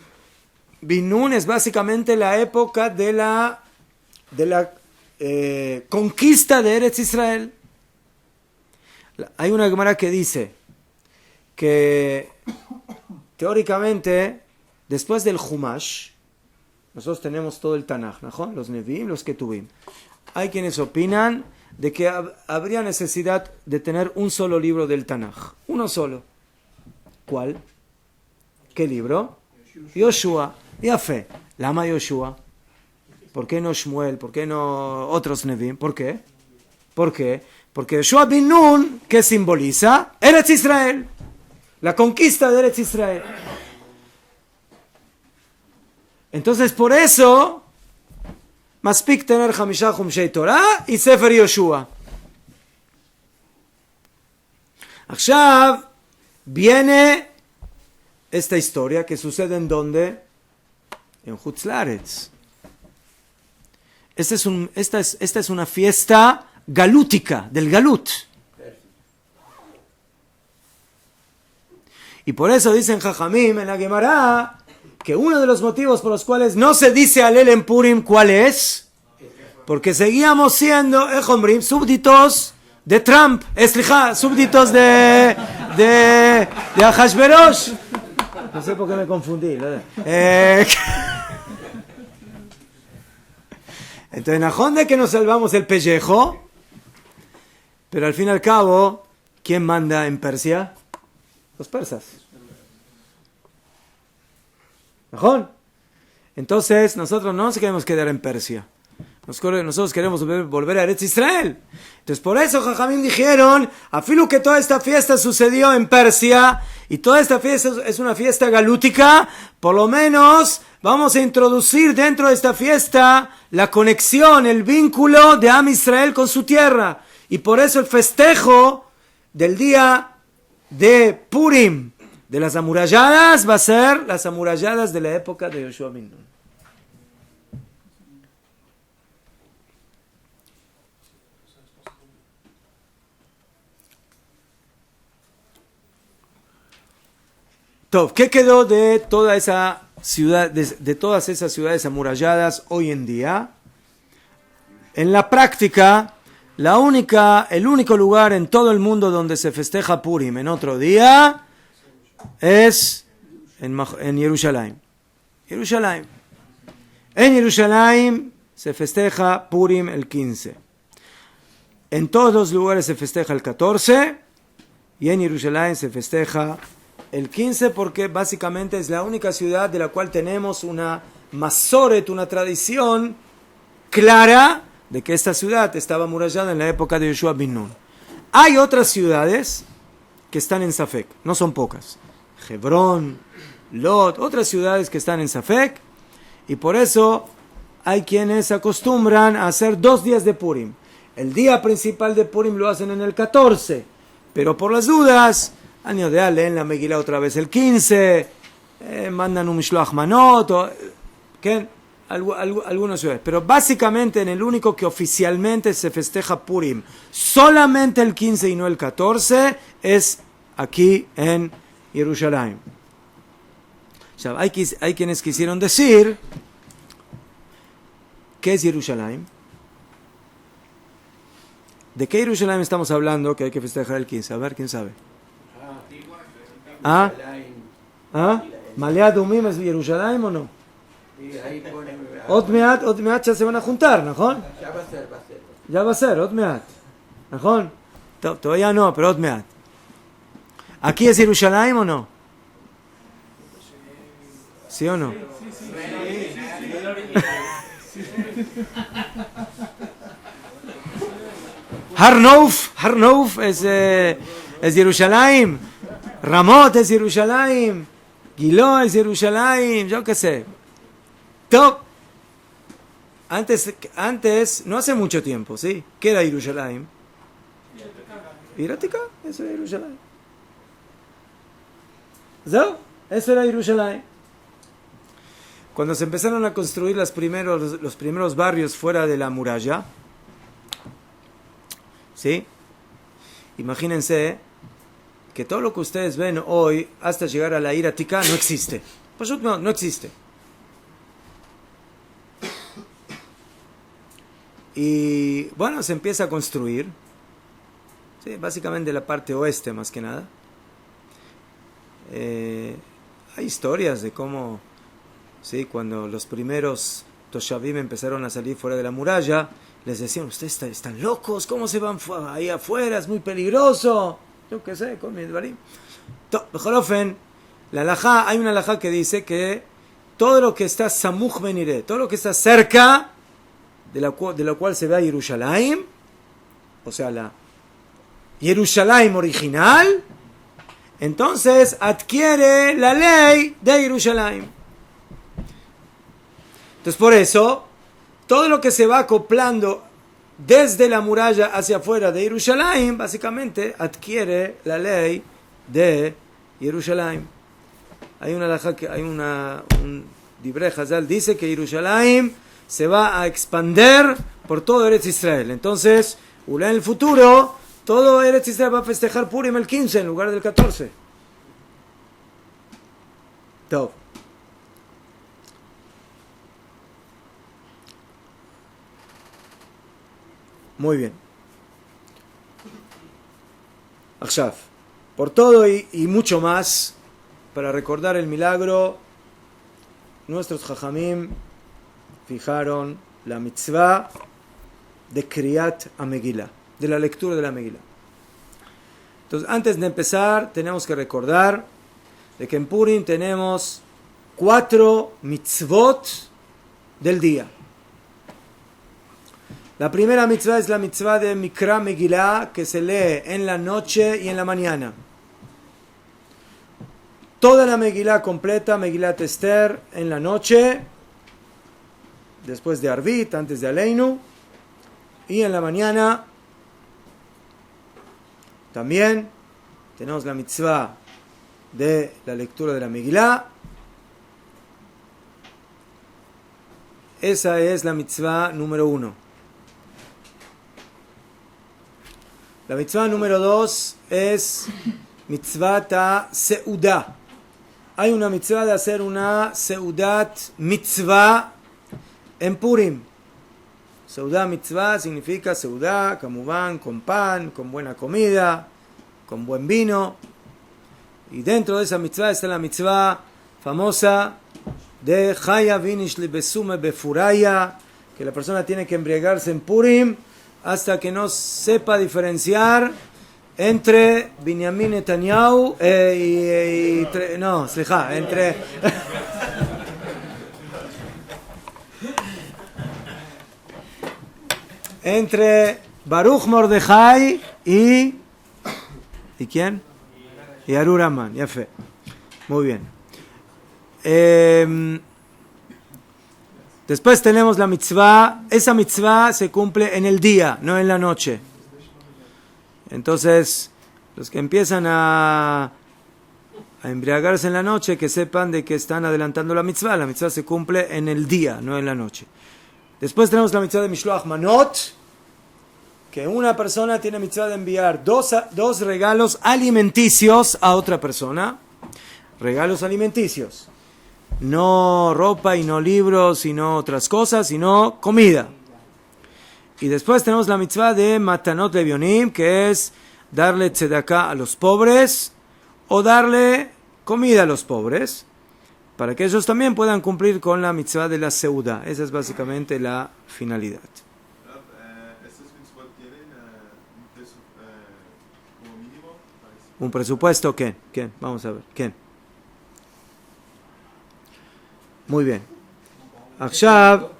Nun es básicamente la época de la conquista de Eretz Israel. Hay una Gemara que dice que teóricamente después del Humash nosotros tenemos todo el Tanaj, ¿no? Los Nevi'im, los Ketuvim. Hay quienes opinan de que habría necesidad de tener un solo libro del Tanaj, uno solo. ¿Cuál? ¿Qué libro? Yoshua. Yafé. Lama Yoshua. ¿Por qué no Shmuel? ¿Por qué no otros Nevi'im? ¿Por qué? ¿Por qué? Porque Yoshua bin Nun, ¿qué simboliza? Eretz Israel. La conquista de Eretz Israel. Entonces, por eso, Maspik tener Hamisha Humshei Torah y Sefer Yoshua. Ahora viene esta historia que sucede en ¿dónde? En Chutz La'aretz. Esta es una fiesta galútica, del Galut. Y por eso dicen Jajamim en la Gemara que uno de los motivos por los cuales no se dice Alel en Purim, ¿cuál es? Porque seguíamos siendo, súbditos de Trump, súbditos de Ahashverosh. No sé por qué me confundí. Entonces, Najón de que nos salvamos el pellejo, pero al fin y al cabo, ¿quién manda en Persia? Los persas. ¿Najón? Entonces, nosotros no nos queremos quedar en Persia. Nosotros queremos volver a Eretz Israel. Entonces, por eso Jajamim dijeron, afilu que toda esta fiesta sucedió en Persia, y toda esta fiesta es una fiesta galútica, por lo menos vamos a introducir dentro de esta fiesta la conexión, el vínculo de Am Israel con su tierra. Y por eso el festejo del día de Purim, de las amuralladas, va a ser las amuralladas de la época de Yoshua bin Nun. ¿Qué quedó de toda esa ciudad, de todas esas ciudades amuralladas hoy en día? En la práctica, el único lugar en todo el mundo donde se festeja Purim en otro día es en Jerusalén. En Jerusalén se festeja Purim el 15. En todos los lugares se festeja el 14 y en Jerusalén se festeja el 15 porque básicamente es la única ciudad de la cual tenemos una masoret, una tradición clara de que esta ciudad estaba amurallada en la época de Yoshua bin Nun. Hay otras ciudades que están en Safek, no son pocas. Hebrón, Lot, otras ciudades que están en Safek, y por eso hay quienes acostumbran a hacer 2 días de Purim. El día principal de Purim lo hacen en el 14, pero por las dudas, año de leen la Megilá otra vez el 15, mandan un Mishloach Manot, algunas ciudades. Pero básicamente en el único que oficialmente se festeja Purim, solamente el 15 y no el 14, es aquí en Jerusalén. O sea, hay quienes quisieron decir, ¿qué es Jerusalén? ¿De qué Jerusalén estamos hablando que hay que festejar el 15? A ver, ¿quién sabe? ¿Ah? ¿Malea Dumim es Jerusalén o no? Y ahí ponen... Ot meat ya se van a juntar, ¿no? Ya va a ser, va a ser. Ya va a ser, Ot meat. ¿No? Todavía no, pero Ot meat. ¿Aquí es Jerusalén o no? ¿Sí o no? Har Nouf es Jerusalén. Ramot es Jerusalén. Giló es Jerusalén. Yo qué sé. Top. Antes, no hace mucho tiempo, ¿sí? ¿Qué era Jerusalén? Iratica, eso era Jerusalén. ¿So? Eso era Jerusalén. Cuando se empezaron a construir los primeros barrios fuera de la muralla, ¿sí? Imagínense que todo lo que ustedes ven hoy hasta llegar a la Iratica no existe. Pues no existe. Y bueno, se empieza a construir, ¿sí? Básicamente la parte oeste más que nada. Hay historias de cómo, ¿sí? Cuando los primeros Toshavim empezaron a salir fuera de la muralla, les decían, ustedes están locos, ¿cómo se van ahí afuera? Es muy peligroso. Yo qué sé, con mi dvarim. Bejorofen, hay una halajá que dice que todo lo que está samuch beniré, todo lo que está cerca de lo cual se ve a Jerusalén, o sea, la Jerusalén original, entonces adquiere la ley de Jerusalén. Entonces por eso, todo lo que se va acoplando desde la muralla hacia afuera de Jerusalén, básicamente adquiere la ley de Jerusalén. Hay una halajá que un Divrei Hazal dice que Jerusalén se va a expander por todo Eretz Israel. Entonces, en el futuro, todo Eretz Israel va a festejar Purim el 15 en lugar del 14. Top. Muy bien. Akshav. Por todo y mucho más, para recordar el milagro, nuestros Jajamim fijaron la mitzvah de Kriyat HaMegillah, de la lectura de la Megillah. Entonces, antes de empezar, tenemos que recordar de que en Purim tenemos 4 mitzvot del día. La primera mitzvah es la mitzvah de Mikra Megillah, que se lee en la noche y en la mañana. Toda la Megillah completa, Megillat Esther, en la noche, después de Arvit, antes de Aleinu, y en la mañana también tenemos la mitzvah de la lectura de la Megillah. Esa es la mitzvah número 1. La mitzvah número 2 es mitzvah seudah. Hay una mitzvah de hacer una seudat mitzvah en Purim. Seudah mitzvah significa seudah, kamubán, con pan, con buena comida, con buen vino. Y dentro de esa mitzvah está la mitzvah famosa de Chaya vinish besume befuraya, que la persona tiene que embriagarse en Purim hasta que no sepa diferenciar entre Binyamin Netanyahu entre Baruch Mordejai y ¿quién? Y Arur Aman. Ya fe. Muy bien. Después tenemos la mitzvah. Esa mitzvah se cumple en el día, no en la noche. Entonces, los que empiezan a embriagarse en la noche, que sepan de que están adelantando la mitzvah. La mitzvah se cumple en el día, no en la noche. Después tenemos la mitzvah de Mishloach Manot, que una persona tiene mitzvah de enviar dos regalos alimenticios a otra persona. Regalos alimenticios. No ropa y no libros y no otras cosas, sino comida. Y después tenemos la mitzvah de Matanot Levionim, que es darle tzedakah a los pobres o darle comida a los pobres, para que ellos también puedan cumplir con la mitzvah de la seudá. Esa es básicamente la finalidad. ¿Estas mitzvot tienen como mínimo? ¿Un presupuesto? ¿Quién? Vamos a ver. ¿Quién? Muy bien. Akshav,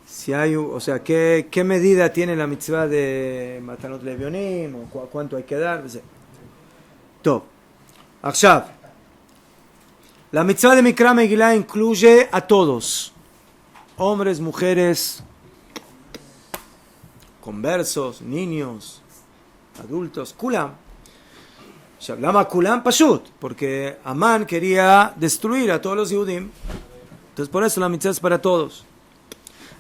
si hay, o sea, ¿qué medida tiene la mitzvah de Matanot Levionim? ¿O cuánto hay que dar? Top. Akshav, la mitzvah de Mikra Megillah incluye a todos. Hombres, mujeres, conversos, niños, adultos, Kulam. Lama Kulam Pashut, porque Amán quería destruir a todos los Yehudim. Entonces por eso la mitzvah es para todos.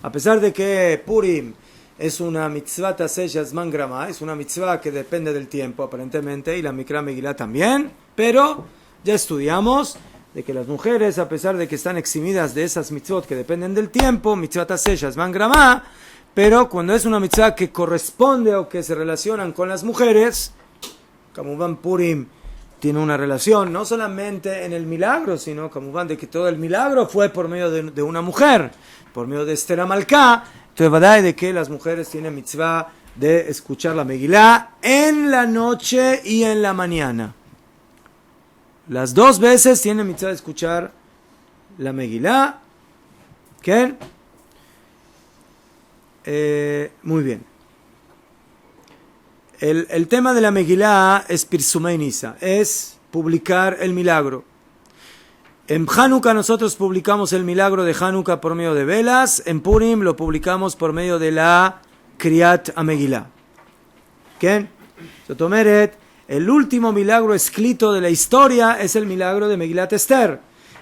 A pesar de que Purim es una mitzvah taseh yazman grama, es una mitzvah que depende del tiempo aparentemente, y la Mikra Megillah también, pero ya estudiamos de que las mujeres, a pesar de que están eximidas de esas mitzvot que dependen del tiempo, mitzvah taseh yazman grama, pero cuando es una mitzvah que corresponde o que se relacionan con las mujeres, Kamuban Purim tiene una relación no solamente en el milagro, sino Kamuban de que todo el milagro fue por medio de una mujer, por medio de Esther Amalcá. Entonces, verdad de que las mujeres tienen mitzvah de escuchar la Megilá en la noche y en la mañana. Las dos veces tienen mitzvah de escuchar la Megilá. ¿Qué? Muy bien. El tema de la Megilá es Pirsumei Nisa, es publicar el milagro. En Hanukkah nosotros publicamos el milagro de Hanukkah por medio de velas, en Purim lo publicamos por medio de la Kriyat HaMegillah. ¿Qué? Sotomeret, el último milagro escrito de la historia es el milagro de Megillat Esther.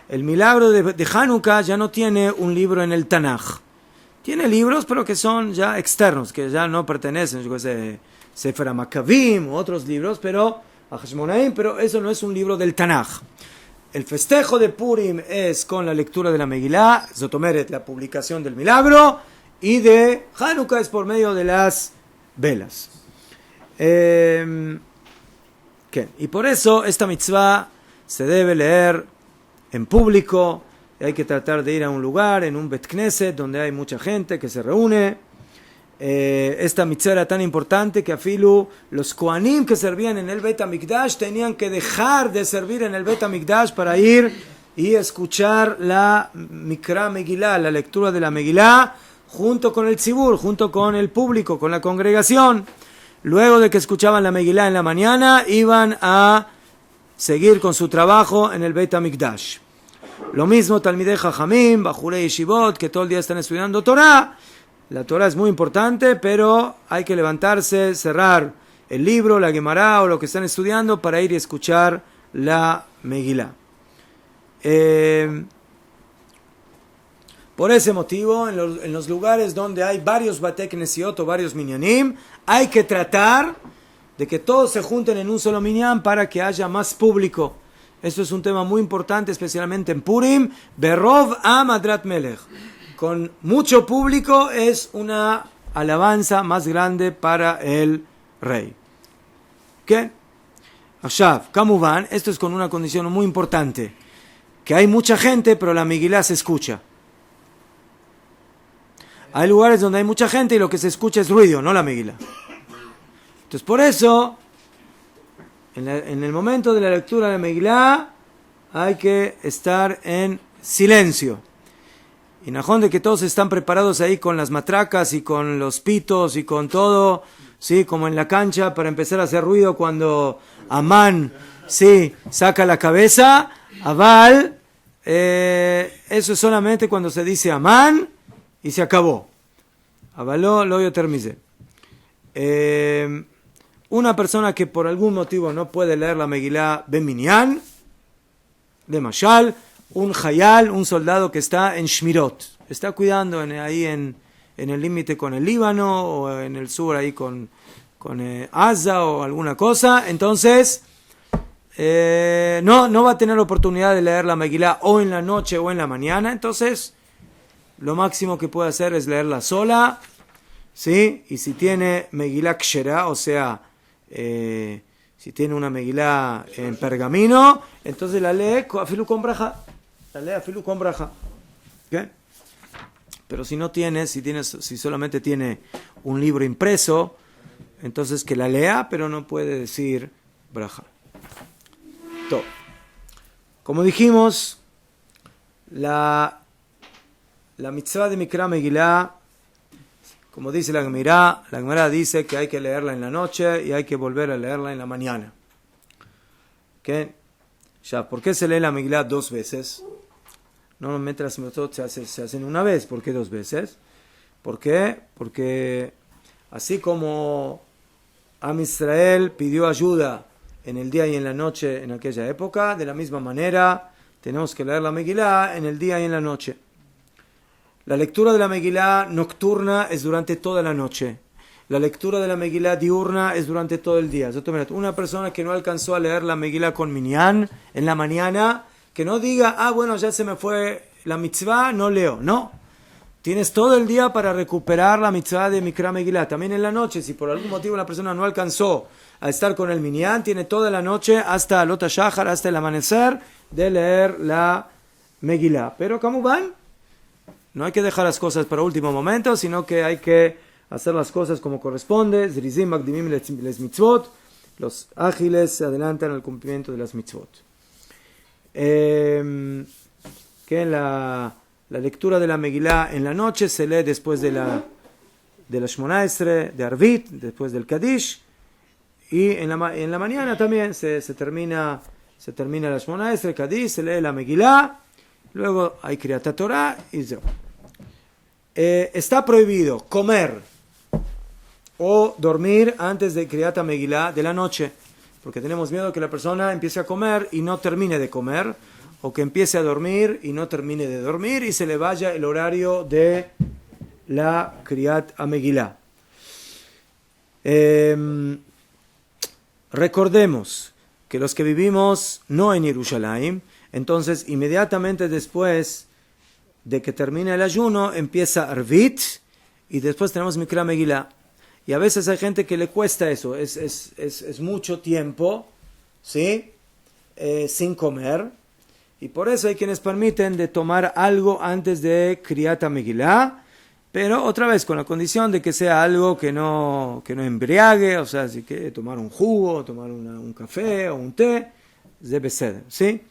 El milagro de Hanukkah ya no tiene un libro en el Tanaj. Tiene libros, pero que son ya externos, que ya no pertenecen, yo qué sé, Sefer HaMakkavim u otros libros, pero a Hashmonaim, pero eso no es un libro del Tanaj. El festejo de Purim es con la lectura de la Megilá, Zotomeret, la publicación del milagro, y de Hanukkah es por medio de las velas. Y por eso esta mitzvah se debe leer en público, y hay que tratar de ir a un lugar, en un Bet Knesset, donde hay mucha gente que se reúne. Esta mitzvah era tan importante que afilu los Kohanim que servían en el Bet HaMikdash tenían que dejar de servir en el Bet HaMikdash para ir y escuchar la Mikra Megillah, la lectura de la Megillah, junto con el tzibur, junto con el público, con la congregación. Luego de que escuchaban la Megillah en la mañana, iban a seguir con su trabajo en el Bet HaMikdash. Lo mismo Talmidei Jajamim, Bajurei Yeshivot, que todo el día están estudiando Torah. La Torah es muy importante, pero hay que levantarse, cerrar el libro, la Gemara o lo que están estudiando para ir y escuchar la Megilá. Por ese motivo, en los lugares donde hay varios Batei Knesiot o varios minyanim, hay que tratar de que todos se junten en un solo minyan para que haya más público. Esto es un tema muy importante, especialmente en Purim. Berov am Adrat Melech. Con mucho público es una alabanza más grande para el rey. ¿Qué? Ashav, Kamuban, esto es con una condición muy importante. Que hay mucha gente, pero la Megilá se escucha. Hay lugares donde hay mucha gente y lo que se escucha es ruido, no la Megilá. Entonces por eso, en el momento de la lectura de la Megilá, hay que estar en silencio. Y najón de que todos están preparados ahí con las matracas y con los pitos y con todo, sí, como en la cancha para empezar a hacer ruido cuando Amán, sí, saca la cabeza. Aval, eso es solamente cuando se dice Amán y se acabó. Avaló, lo yo terminé. Una persona que por algún motivo no puede leer la Megilá Ben Minyan, de Mashal, un Hayal, un soldado que está en Shmirot, está cuidando ahí en el límite con el Líbano o en el sur ahí con Gaza o alguna cosa, entonces no va a tener oportunidad de leer la Megilá o en la noche o en la mañana, entonces lo máximo que puede hacer es leerla sola, ¿sí? Y si tiene Megilá Kshera, o sea, Si tiene una Megilá en pergamino, entonces la lee afilu con braja. La lee afilu con braja. ¿Okay? Pero si no tiene, si solamente tiene un libro impreso, entonces que la lea, pero no puede decir braja. Como dijimos, la mitzvah de Mikra Megilá, como dice la Gemara dice que hay que leerla en la noche y hay que volver a leerla en la mañana. ¿Okay? Ya, ¿por qué se lee la Megilá 2 veces? Normalmente las mitzvot se hacen una vez. ¿Por qué 2 veces? ¿Por qué? Porque así como Am Israel pidió ayuda en el día y en la noche en aquella época, de la misma manera tenemos que leer la Megilá en el día y en la noche. La lectura de la Megilá nocturna es durante toda la noche. La lectura de la Megilá diurna es durante todo el día. Una persona que no alcanzó a leer la Megilá con minyan en la mañana, que no diga, bueno, ya se me fue la mitzvah, no leo. No. Tienes todo el día para recuperar la mitzvah de Mikra Megilá. También en la noche, si por algún motivo la persona no alcanzó a estar con el minyan, tiene toda la noche hasta Lota Shahar, hasta el amanecer, de leer la Megilá. Pero, ¿cómo van? No hay que dejar las cosas para último momento, sino que hay que hacer las cosas como corresponde. Zrizim Magdimim les mitzvot. Los ágiles se adelantan al cumplimiento de las mitzvot. Que la lectura de la Megilá en la noche se lee después de la Shmona Esrei, de Arvit, después del Kadish. Y en la mañana también se termina la Shmona Esrei, Kadish, se lee la Megilá. Luego hay Kriyat Torah y zero. Está prohibido comer o dormir antes de Kriyat Megilá de la noche, porque tenemos miedo que la persona empiece a comer y no termine de comer, o que empiece a dormir y no termine de dormir y se le vaya el horario de la Kriyat Megilá. Recordemos que los que vivimos no en Jerusalén, entonces inmediatamente después de que termina el ayuno empieza Arvit y después tenemos Mikra Megilá. Y a veces hay gente que le cuesta eso, es mucho tiempo, ¿sí? Sin comer. Y por eso hay quienes permiten de tomar algo antes de Kriyat Megilá, pero otra vez con la condición de que sea algo que no embriague, o sea, si quiere tomar un jugo, tomar un café o un té, debe ser, ¿sí?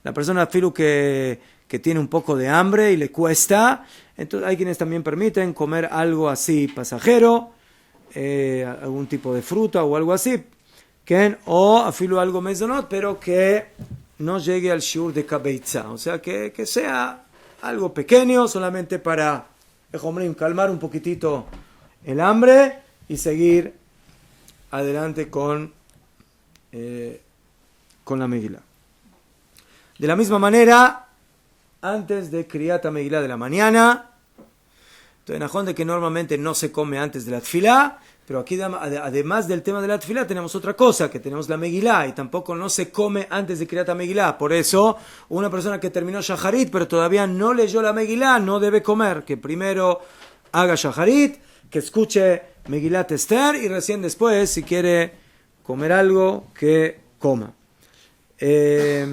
La persona filu que tiene un poco de hambre y le cuesta, entonces hay quienes también permiten comer algo así pasajero, algún tipo de fruta o algo así, o afilu algo mezonot, pero que no llegue al shiur de kabeitza, o sea que sea algo pequeño solamente para calmar un poquitito el hambre y seguir adelante con la Megilá. De la misma manera, antes de Kriyat Megilá de la mañana, entonces Najón de que normalmente no se come antes de la Tfilá, pero aquí además del tema de la Tfilá tenemos otra cosa, que tenemos la Megilá, y tampoco no se come antes de Kriyat Megilá. Por eso, una persona que terminó Shacharit, pero todavía no leyó la Megilá, no debe comer, que primero haga Shacharit, que escuche Megillat Esther, y recién después, si quiere comer algo, que coma. ¿Qué?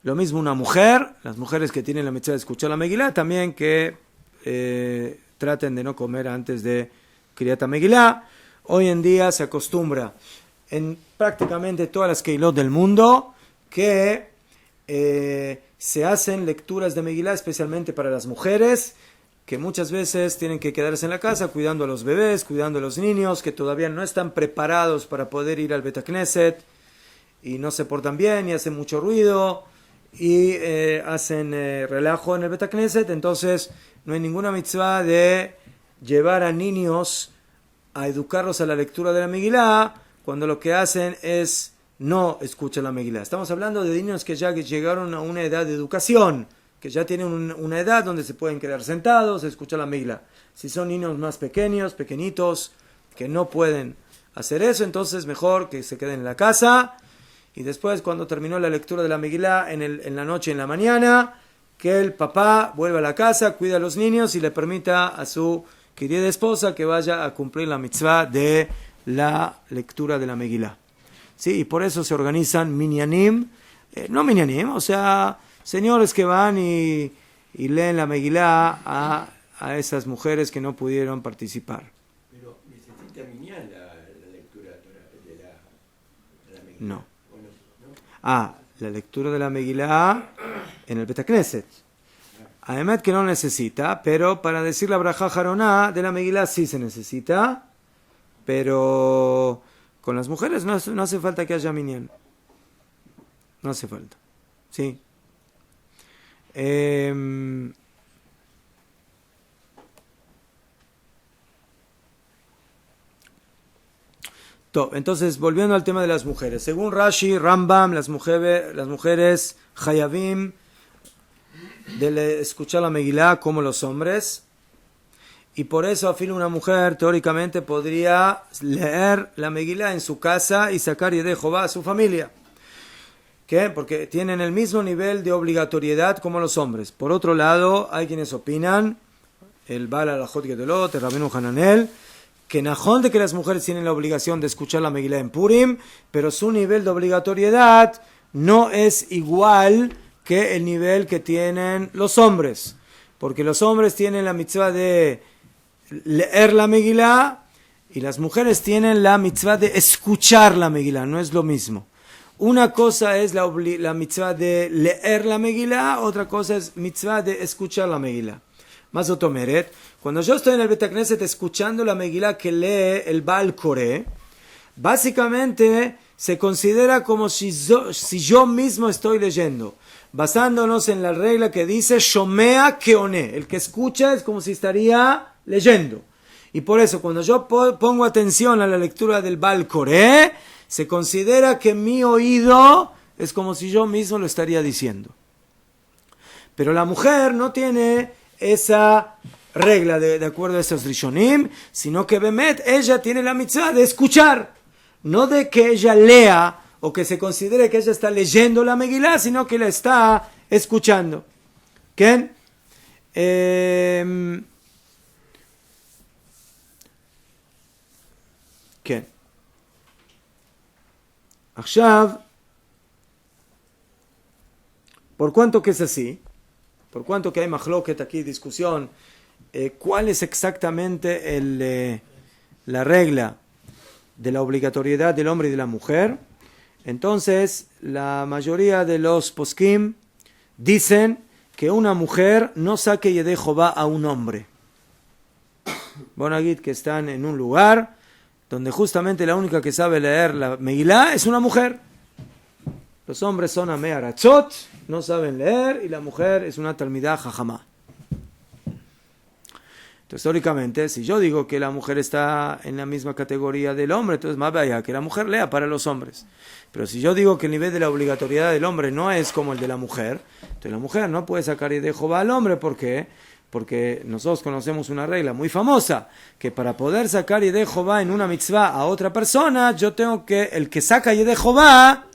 Lo mismo una mujer, las mujeres que tienen la mitzvah de escuchar la Megilá, también que traten de no comer antes de Kriyat Megilá. Hoy en día se acostumbra en prácticamente todas las keilot del mundo que se hacen lecturas de Megilá especialmente para las mujeres, que muchas veces tienen que quedarse en la casa cuidando a los bebés, cuidando a los niños, que todavía no están preparados para poder ir al Bet HaKnesset, y no se portan bien y hacen mucho ruido, y hacen relajo en el Bet HaKnesset. Entonces no hay ninguna mitzvah de llevar a niños a educarlos a la lectura de la Megilá, cuando lo que hacen es no escuchar la Megilá. Estamos hablando de niños que ya llegaron a una edad de educación, que ya tienen una edad donde se pueden quedar sentados a escuchar la Megilá. Si son niños más pequeñitos, que no pueden hacer eso, entonces mejor que se queden en la casa, y después cuando terminó la lectura de la Megilá en la noche y en la mañana, que el papá vuelva a la casa, cuida a los niños y le permita a su que tiene esposa, que vaya a cumplir la mitzvah de la lectura de la Megilá. ¿Sí? Y por eso se organizan minyanim, no minyanim, o sea, señores que van y leen la Megilá a esas mujeres que no pudieron participar. Pero necesita minyan la lectura de la Megilá. No. Bueno, La lectura de la Megilá en el Bet Knesset. Además que no necesita, pero para decir la Brajá Jaroná de la Megilá sí se necesita, pero con las mujeres no hace falta que haya minyan. No hace falta. ¿Sí? Entonces, volviendo al tema de las mujeres. Según Rashi, Rambam, las mujeres Hayavim, de escuchar la Megilá como los hombres. Y por eso, afín una mujer, teóricamente, podría leer la Megilá en su casa y sacar Yedei Jehová a su familia. ¿Qué? Porque tienen el mismo nivel de obligatoriedad como los hombres. Por otro lado, hay quienes opinan, el Baal Alajot Gedolot, el Rabbeinu Hananel, que najón de que las mujeres tienen la obligación de escuchar la Megilá en Purim, pero su nivel de obligatoriedad no es igual que el nivel que tienen los hombres. Porque los hombres tienen la mitzvah de leer la Megilá y las mujeres tienen la mitzvah de escuchar la Megilá, no es lo mismo. Una cosa es la mitzvah de leer la Megilá, otra cosa es mitzvah de escuchar la Megilá. Más otomeret, cuando yo estoy en el Bet Knesset escuchando la Megilá que lee el Baal Koré, básicamente se considera como si yo mismo estoy leyendo, basándonos en la regla que dice Shomea Keone, el que escucha es como si estaría leyendo. Y por eso cuando yo pongo atención a la lectura del Baal Koré, se considera que mi oído es como si yo mismo lo estaría diciendo. Pero la mujer no tiene esa regla de acuerdo a estos Rishonim, sino que Bemet, ella tiene la mitzvah de escuchar, no de que ella lea o que se considere que ella está leyendo la Megilá, sino que la está escuchando. ¿Quién? ¿Quién? Achshav, por cuanto que es así, por cuanto que hay machloket aquí, discusión, cuál es exactamente la regla de la obligatoriedad del hombre y de la mujer, entonces la mayoría de los poskim dicen que una mujer no saque Yedei Jehová a un hombre. Bonagit, que están en un lugar donde justamente la única que sabe leer la Megilá es una mujer. Los hombres son Amei Arachot, no saben leer, y la mujer es una Talmidá Jajamá. Entonces, históricamente, si yo digo que la mujer está en la misma categoría del hombre, entonces más vaya que la mujer lea para los hombres. Pero si yo digo que el nivel de la obligatoriedad del hombre no es como el de la mujer, entonces la mujer no puede sacar Yedei Jehová al hombre. ¿Por qué? Porque nosotros conocemos una regla muy famosa, que para poder sacar Yedei Jehová en una mitzvah a otra persona, el que saca Yedei Jehová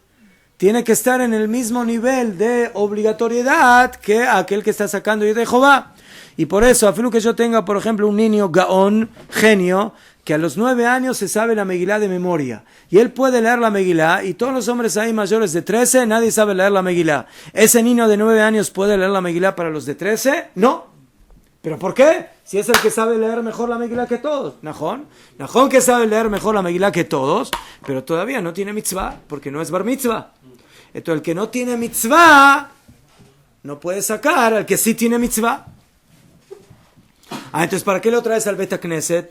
tiene que estar en el mismo nivel de obligatoriedad que aquel que está sacando Yedei Jehová. Y por eso, a fin que yo tenga, por ejemplo, un niño gaón, genio, que a los 9 años se sabe la Megilá de memoria, y él puede leer la Megilá, y todos los hombres ahí mayores de 13, nadie sabe leer la Megilá. ¿Ese niño de 9 años puede leer la Megilá para los de 13? No. ¿Pero por qué? Si es el que sabe leer mejor la Megilá que todos. Najón que sabe leer mejor la Megilá que todos, pero todavía no tiene mitzvah, porque no es bar mitzvah. Entonces el que no tiene mitzvah no puede sacar al que sí tiene mitzvah. Entonces ¿para qué lo traes al Bet Knesset?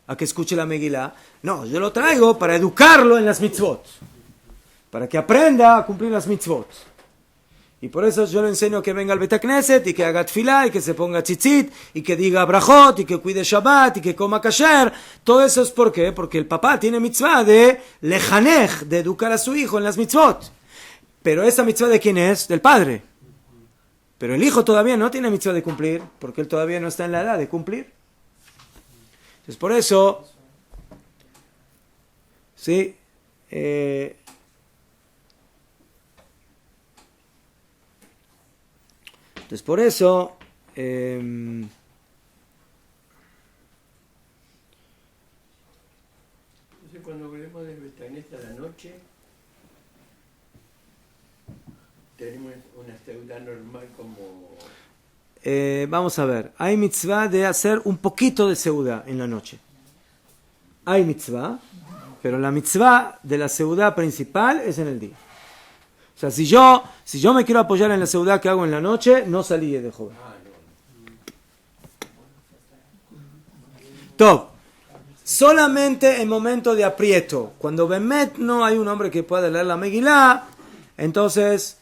A que escuche la Megilá. No, yo lo traigo para educarlo en las mitzvot, para que aprenda a cumplir las mitzvot. Y por eso yo le enseño que venga al Bet Knesset y que haga tefilá y que se ponga tzitzit y que diga brajot y que cuide Shabbat y que coma kasher. Todo eso es ¿por qué? Porque el papá tiene mitzvah de lejanech, de educar a su hijo en las mitzvot. Pero esa mitzvah ¿de quién es? Del padre. Pero el hijo todavía no tiene mitzvah de cumplir, porque él todavía no está en la edad de cumplir. Entonces por eso, sí, entonces por eso, cuando volvemos de Betanet a la noche, tenemos una seudá normal como... Vamos a ver, hay mitzvah de hacer un poquito de seudá en la noche. Hay mitzvah, pero la mitzvah de la seudá principal es en el día. O sea, si yo me quiero apoyar en la seudá que hago en la noche, no salí de joven. Top. Solamente en momento de aprieto, cuando Bemet no hay un hombre que pueda leer la Megilá, entonces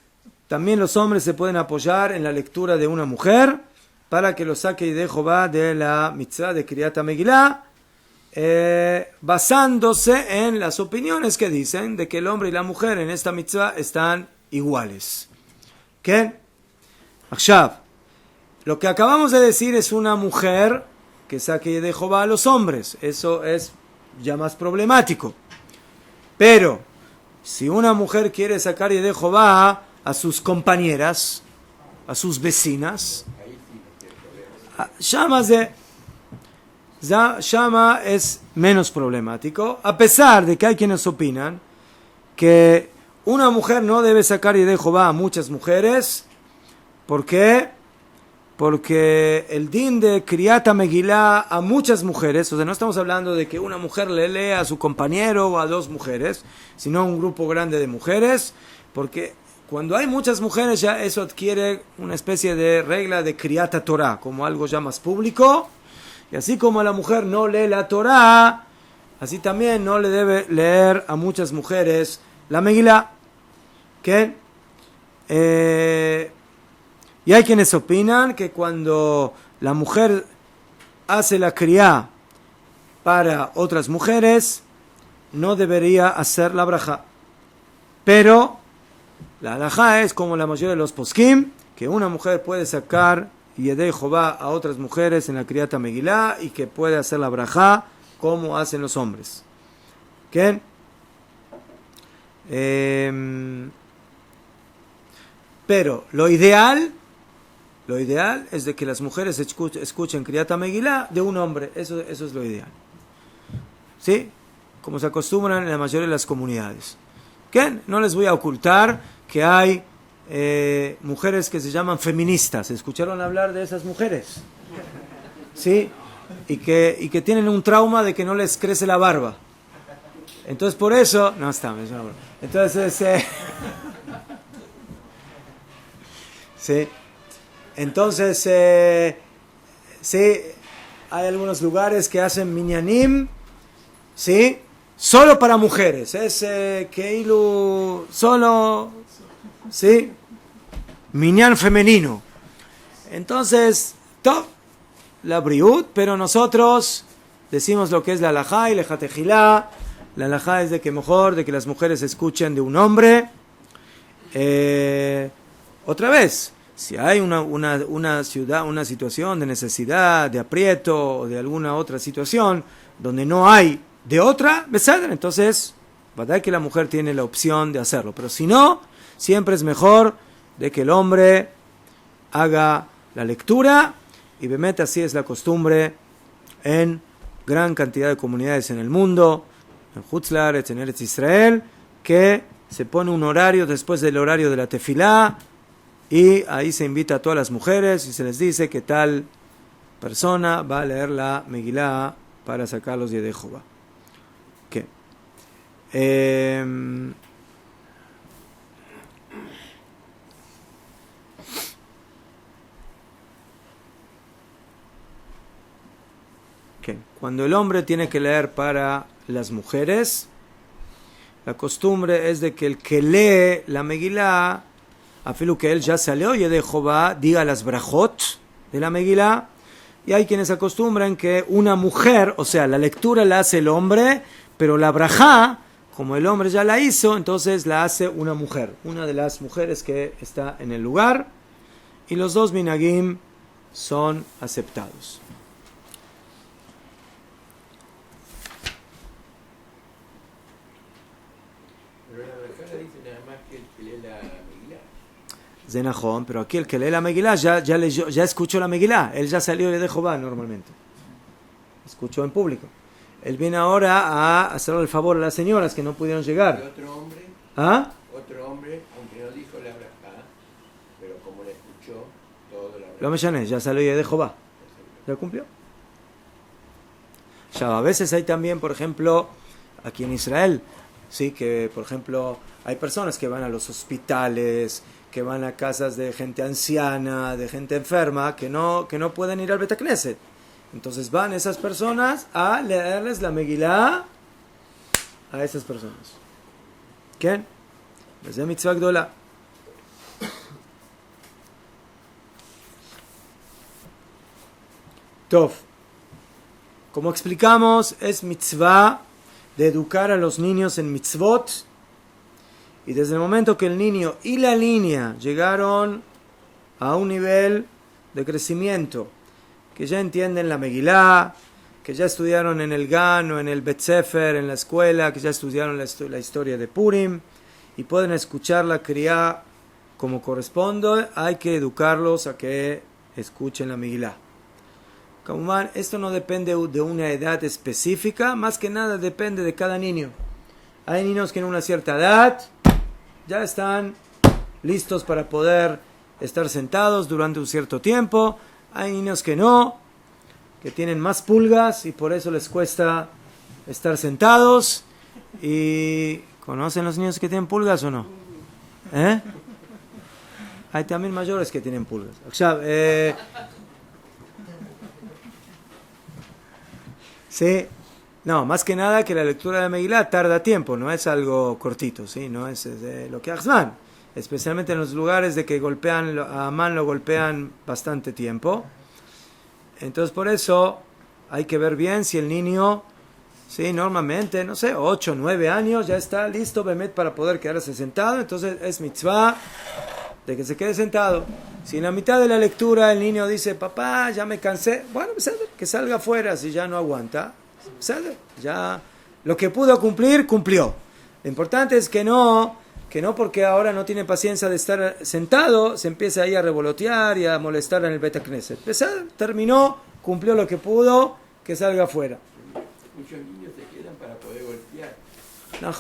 también los hombres se pueden apoyar en la lectura de una mujer para que lo saque de Jehová de la mitzvah de Kriyat Megilá, basándose en las opiniones que dicen de que el hombre y la mujer en esta mitzvah están iguales. ¿Qué? Akshav, lo que acabamos de decir es una mujer que saque de Jehová a los hombres. Eso es ya más problemático. Pero si una mujer quiere sacar de Jehová a sus compañeras, a sus vecinas, llama es menos problemático, a pesar de que hay quienes opinan que una mujer no debe sacar de Jehová a muchas mujeres. ¿Por qué? Porque el din de Kriyat Megilá a muchas mujeres, o sea, no estamos hablando de que una mujer le lea a su compañero o a dos mujeres, sino a un grupo grande de mujeres, porque cuando hay muchas mujeres ya eso adquiere una especie de regla de Kriyat Torah, como algo ya más público, y así como la mujer no lee la Torah, así también no le debe leer a muchas mujeres la Megilá. ¿Qué? Y hay quienes opinan que cuando la mujer hace la kriyá para otras mujeres, no debería hacer la brajá. Pero la halajá es como la mayoría de los poskim, que una mujer puede sacar yedei Jehová a otras mujeres en la kriyat Megilá y que puede hacer la brajá como hacen los hombres. ¿Qué? Pero lo ideal es de que las mujeres escuchen Kriyat Megilá de un hombre. Eso es lo ideal. ¿Sí? Como se acostumbran en la mayoría de las comunidades. ¿Qué? No les voy a ocultar que hay mujeres que se llaman feministas. ¿Escucharon hablar de esas mujeres? ¿Sí? Y que tienen un trauma de que no les crece la barba. Entonces por eso... No, está, es una broma. Entonces... ¿sí? Entonces, sí, hay algunos lugares que hacen minyanim, ¿sí? Solo para mujeres, es solo, ¿sí? Minyan femenino. Entonces, top, la briut, pero nosotros decimos lo que es la halajá y la jatejilá. La halajá es de que mejor, de que las mujeres escuchen de un hombre. Otra vez, si hay una situación de necesidad, de aprieto o de alguna otra situación donde no hay de otra, entonces, verdad que la mujer tiene la opción de hacerlo. Pero si no, siempre es mejor de que el hombre haga la lectura, y Bemet así es la costumbre en gran cantidad de comunidades en el mundo, en Hutzlaretz, en Eretz Israel, que se pone un horario después del horario de la tefilá, y ahí se invita a todas las mujeres y se les dice que tal persona va a leer la Megilá para sacarlos de Jehová. ¿Qué? ¿Qué? Cuando el hombre tiene que leer para las mujeres, la costumbre es de que el que lee la Megilá, afilu que él ya salió y de Jehová, diga las brajot de la Megilá, y hay quienes acostumbran que una mujer, o sea, la lectura la hace el hombre, pero la brajá, como el hombre ya la hizo, entonces la hace una mujer, una de las mujeres que está en el lugar, y los dos minagim son aceptados. Pero la brajá dice nada más que el que lee la Megilá. Zenajón, pero aquí el que lee la Megilá ya escuchó la Megilá, él ya salió de Jehová normalmente, escuchó en público. Él viene ahora a hacerle el favor a las señoras que no pudieron Y llegar. ¿Ah? otro hombre, aunque no dijo la brajá, pero como la escuchó, todo la Lo me ya salió de Jehová. ¿Ya cumplió? Ya, a veces hay también, por ejemplo, aquí en Israel, sí, que por ejemplo hay personas que van a los hospitales, que van a casas de gente anciana, de gente enferma, que no pueden ir al Bet Knesset. Entonces van esas personas a leerles la Megilá a esas personas. ¿Quién? Desde mitzvah gdola. Tov. Como explicamos, es mitzvah de educar a los niños en mitzvot. Y desde el momento que el niño y la niña llegaron a un nivel de crecimiento, que ya entienden la Megilá, que ya estudiaron en el Gan o en el Bet Sefer, en la escuela, que ya estudiaron la historia de Purim, y pueden escuchar la Kriá como corresponde, hay que educarlos a que escuchen la Megilá. Kamumán, esto no depende de una edad específica, más que nada depende de cada niño. Hay niños que en una cierta edad ya están listos para poder estar sentados durante un cierto tiempo. Hay niños que no, que tienen más pulgas y por eso les cuesta estar sentados. ¿Y conocen los niños que tienen pulgas o no? Hay también mayores que tienen pulgas. Sí, no, más que nada que la lectura de Megilá tarda tiempo, no es algo cortito, ¿sí? No es lo que Achzman, especialmente en los lugares de que golpean a Amán, lo golpean bastante tiempo. Entonces por eso hay que ver bien si el niño, sí, normalmente, no sé, 8, 9 años ya está listo Bemet para poder quedarse sentado, entonces es mitzvah de que se quede sentado. Si en la mitad de la lectura el niño dice, papá, ya me cansé, bueno, que salga afuera si ya no aguanta. Ya lo que pudo cumplir, cumplió. Lo importante es que no porque ahora no tiene paciencia de estar sentado, se empieza ahí a revolotear y a molestar en el Bet Knesset. Terminó, cumplió lo que pudo, que salga afuera. Muchos niños se quedan para poder golpear. ¿No?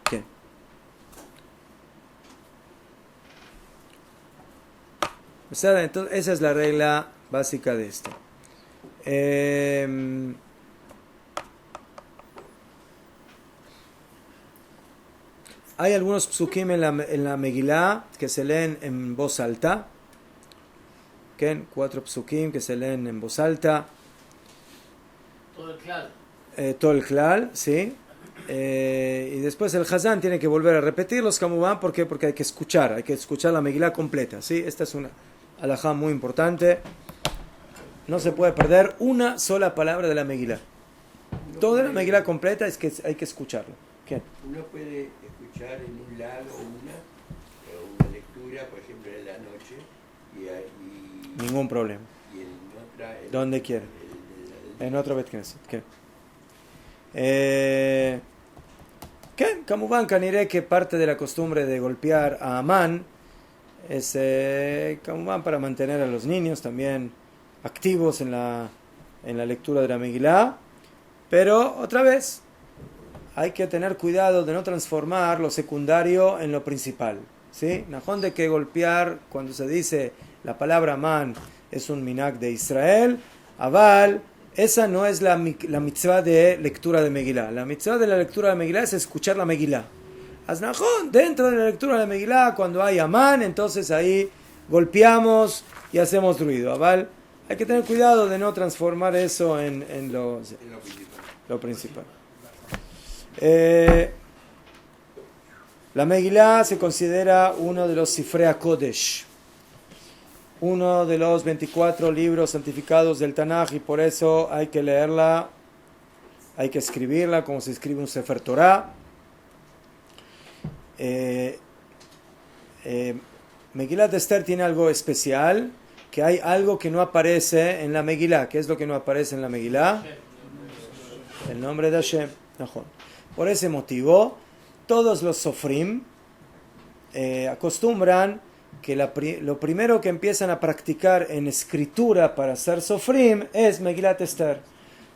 ¿Qué? Entonces, esa es la regla básica de esto. Hay algunos psukim en la Megilá que se leen en voz alta. 4 psukim que se leen en voz alta. Todo el klal, sí. Y después el Hazán tiene que volver a repetirlos, como van, ¿por qué? Porque hay que escuchar la Megilá completa, ¿sí? Esta es una alajá muy importante. No se puede perder una sola palabra de la Megilá. Toda la Megilá completa es que hay que escucharla. ¿Qué? Uno puede escuchar en un lado una lectura, por ejemplo, en la noche, y ningún problema. Y en otra, donde quiera. En otro Bet Knesset. ¿Qué? Kamuván Kaniré, que parte de la costumbre de golpear a Amán es Kamuván para mantener a los niños también activos en la lectura de la Megilá, pero otra vez hay que tener cuidado de no transformar lo secundario en lo principal, ¿sí? Najón de que golpear, cuando se dice la palabra man, es un minag de Israel, aval, esa no es la mitzvah de lectura de Megilá. La mitzvah de la lectura de Megilá es escuchar la Megilá. Najón, dentro de la lectura de Megilá, cuando hay amán, entonces ahí golpeamos y hacemos ruido, aval. Hay que tener cuidado de no transformar eso en lo principal. La Megilá se considera uno de los Sifrei HaKodesh, uno de los 24 libros santificados del Tanaj, y por eso hay que leerla, hay que escribirla como se escribe un Sefer Torah. Megilat Esther tiene algo especial, que hay algo que no aparece en la Megilá. ¿Qué es lo que no aparece en la Megilá? El nombre de Hashem. Por ese motivo, todos los sofrim acostumbran que lo primero que empiezan a practicar en escritura para hacer Sofrim es Megilat Esther.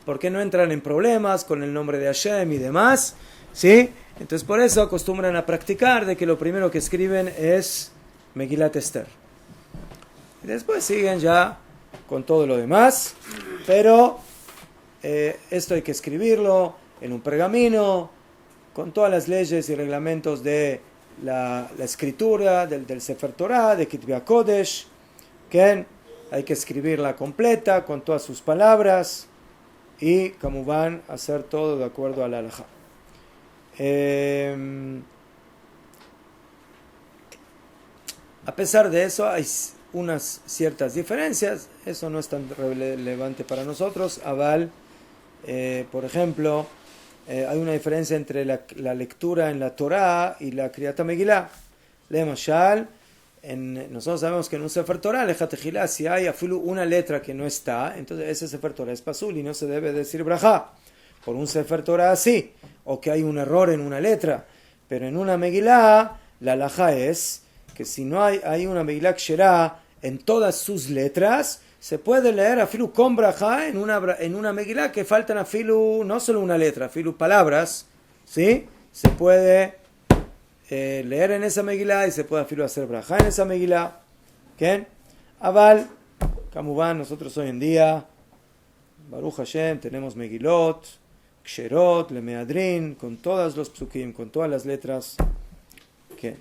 Porque no entran en problemas con el nombre de Hashem y demás, ¿sí? Entonces por eso acostumbran a practicar de que lo primero que escriben es Megilat Esther. Y después siguen ya con todo lo demás, pero esto hay que escribirlo en un pergamino, con todas las leyes y reglamentos de la escritura, del Sefer Torah, de Ketuvei HaKodesh, que hay que escribirla completa, con todas sus palabras, y como van a hacer todo de acuerdo a la halajá. A pesar de eso, hay unas ciertas diferencias. Eso no es tan relevante para nosotros. Aval, por ejemplo, hay una diferencia entre la lectura en la Torah y la Kriyat HaMegillah. Lemashal, nosotros sabemos que en un Sefer Torah, Leja Tejilá, si hay afilu una letra que no está, entonces ese Sefer Torah es pasul y no se debe decir brajá. Por un Sefer Torah así, o que hay un error en una letra. Pero en una Megilá, la halajá es que si no hay una Megilá Ksherá en todas sus letras, se puede leer afilu con brajá en una Megilá que faltan afilu no solo una letra, afilu palabras, ¿sí? Se puede leer en esa Megilá y se puede afilu hacer brajá en esa Megilá. ¿Qué? Aval, Kamubán, nosotros hoy en día, Baruch Hashem, tenemos Megilot, Ksherot, Lemeadrin, con todos los psukim, con todas las letras. ¿Qué?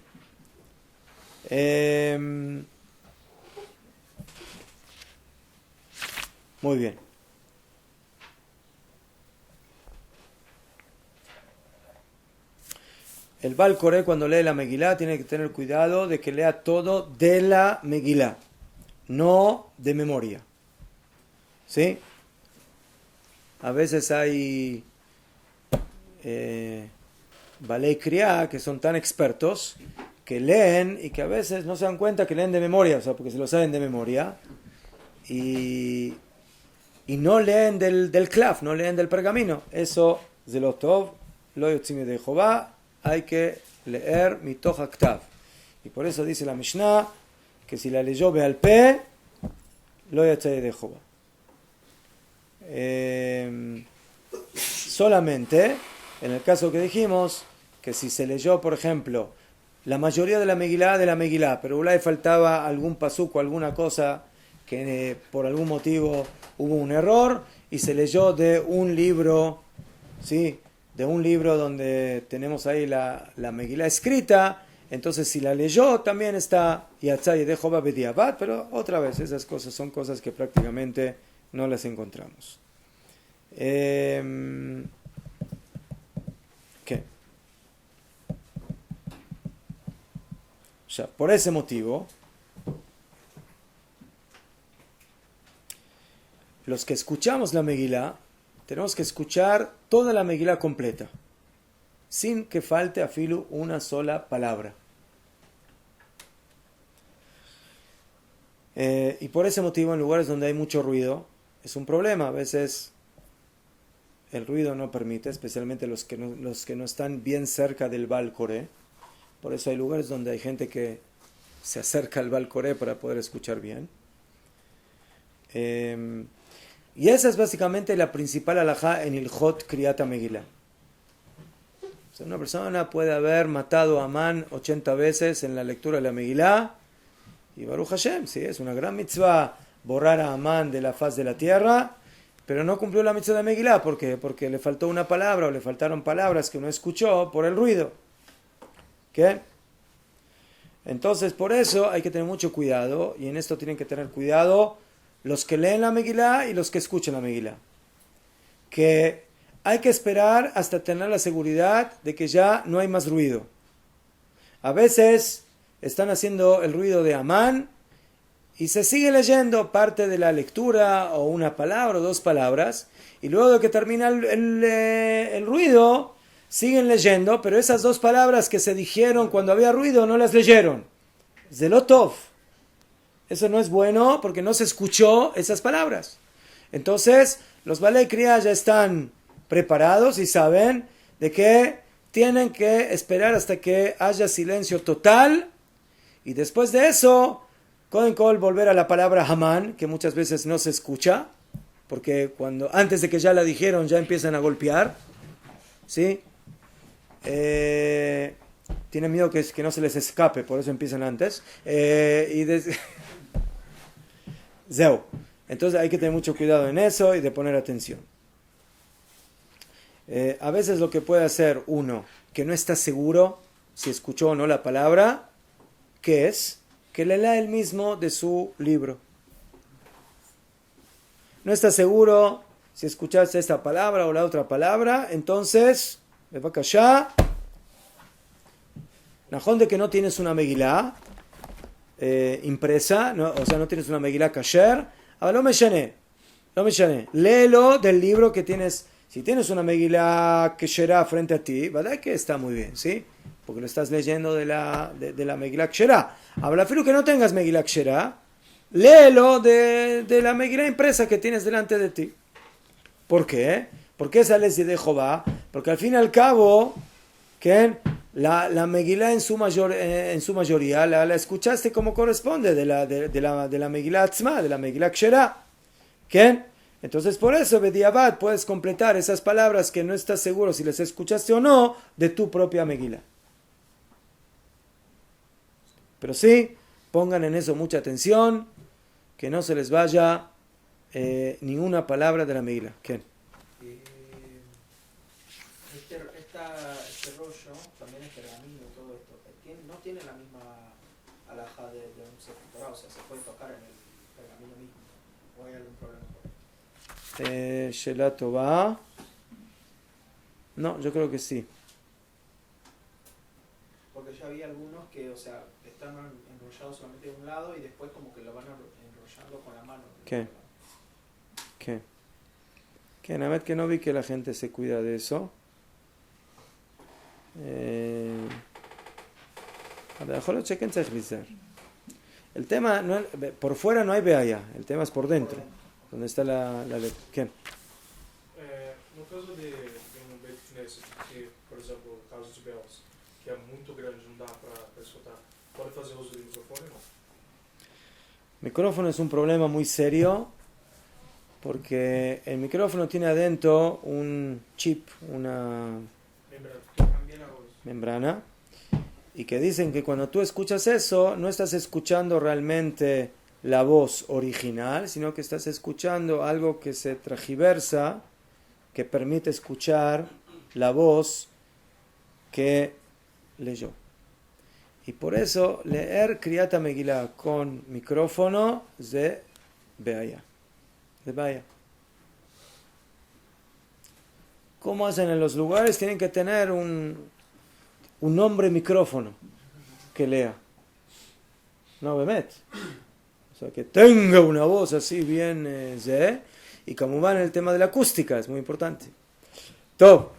Muy bien. El Baal Koré cuando lee la Megilá tiene que tener cuidado de que lea todo de la Megilá, no de memoria. ¿Sí? A veces hay Balei Kriá que son tan expertos que leen y que a veces no se dan cuenta que leen de memoria, o sea, porque se lo saben de memoria, y no leen del klaf, no leen del pergamino. Eso, Zelotov, lo yotzim de Jehová, hay que leer mitoch haktav. Y por eso dice la Mishnah que si la leyó be'al pe, lo yotzim de Jehová. Solamente en el caso que dijimos que si se leyó, por ejemplo, la mayoría de la Megilá, pero le faltaba algún pasuk o alguna cosa que por algún motivo hubo un error y se leyó de un libro, ¿sí? De un libro donde tenemos ahí la Megilá escrita, entonces si la leyó también está Yatzai de Jehová Bediabat, pero otra vez esas cosas son cosas que prácticamente no las encontramos. ¿Qué? O sea, por ese motivo, los que escuchamos la Megilá, tenemos que escuchar toda la Megilá completa, sin que falte afilu una sola palabra. Y por ese motivo, en lugares donde hay mucho ruido, es un problema. A veces el ruido no permite, especialmente los que no están bien cerca del Baal Koré. Por eso hay lugares donde hay gente que se acerca al Baal Koré para poder escuchar bien. Y esa es básicamente la principal halajá en Ilhot Kriyat HaMegillah. O sea, una persona puede haber matado a Amán 80 veces en la lectura de la Megilá, y Baruch Hashem, sí, es una gran mitzvah borrar a Amán de la faz de la tierra, pero no cumplió la mitzvah de Megilá. ¿Por qué? Porque le faltó una palabra o le faltaron palabras que no escuchó por el ruido. ¿Qué? Entonces, por eso hay que tener mucho cuidado, y en esto tienen que tener cuidado los que leen la Megilá y los que escuchan la Megilá. Que hay que esperar hasta tener la seguridad de que ya no hay más ruido. A veces están haciendo el ruido de Amán y se sigue leyendo parte de la lectura o una palabra o dos palabras, y luego de que termina el ruido siguen leyendo, pero esas dos palabras que se dijeron cuando había ruido no las leyeron. Zelotov. Eso no es bueno porque no se escuchó esas palabras. Entonces, los Balei Kriá ya están preparados y saben de que tienen que esperar hasta que haya silencio total, Y después de eso, Kohen Kol volver a la palabra Haman, que muchas veces no se escucha, porque antes de que ya la dijeron, ya empiezan a golpear, ¿sí? Tienen miedo que no se les escape, por eso empiezan antes. Zeu. Entonces hay que tener mucho cuidado en eso y de poner atención. A veces lo que puede hacer uno que no está seguro si escuchó o no la palabra, ¿qué es? Que le lea él mismo de su libro. No está seguro si escuchaste esta palabra o la otra palabra, entonces, me va a callar. Najón de que no tienes una Megilá impresa, no, o sea, no tienes una Megilá kasher, ahora no me llené. Léelo del libro que tienes. Si tienes una Megilá Kesherá frente a ti, ¿verdad que está muy bien? ¿Sí? Porque lo estás leyendo de la Megilá Kesherá. Ahora, filo que no tengas Megilá Kesherá, léelo de la Megilá impresa que tienes delante de ti. ¿Por qué? ¿Por qué sales de Jehová? Porque al fin y al cabo, ¿qué? La Megilá en su mayoría la escuchaste como corresponde de la Megilá Atzma, de la Megilá Kesherá. ¿Qué? Entonces por eso, Bediabad, puedes completar esas palabras que no estás seguro si las escuchaste o no de tu propia Megilá. Pero sí, pongan en eso mucha atención, que no se les vaya ninguna palabra de la Megilá. ¿Qué? Este rollo, también es pergamino y todo esto, no tiene la misma alhaja de un Sefer Torah, o sea, se puede tocar en el pergamino mismo, o hay algún problema por ahí. Shelah Tová. No, yo creo que sí. Porque ya había algunos que, o sea, están enrollados solamente de un lado y después como que lo van enrollando con la mano. ¿Qué? Que nada más que no vi que la gente se cuida de eso. El tema, por fuera no hay beaya, el tema es por dentro, donde está la letra. ¿Qué? No caso de um Beit Knesset, que, por exemplo, caso de Belos, que é muito grande, não dá para escutar, pode fazer uso do microfone, não? Micrófono es un problema muy serio, porque el micrófono tiene adentro un chip, una membrana, y que dicen que cuando tú escuchas eso, no estás escuchando realmente la voz original, sino que estás escuchando algo que se transgiversa, que permite escuchar la voz que leyó. Y por eso leer Kriyat Megillah con micrófono es de beaya. ¿Cómo hacen en los lugares? Tienen que tener un hombre micrófono que lea. No, Bemet. O sea, que tenga una voz así bien, y como va en el tema de la acústica, es muy importante. Todo.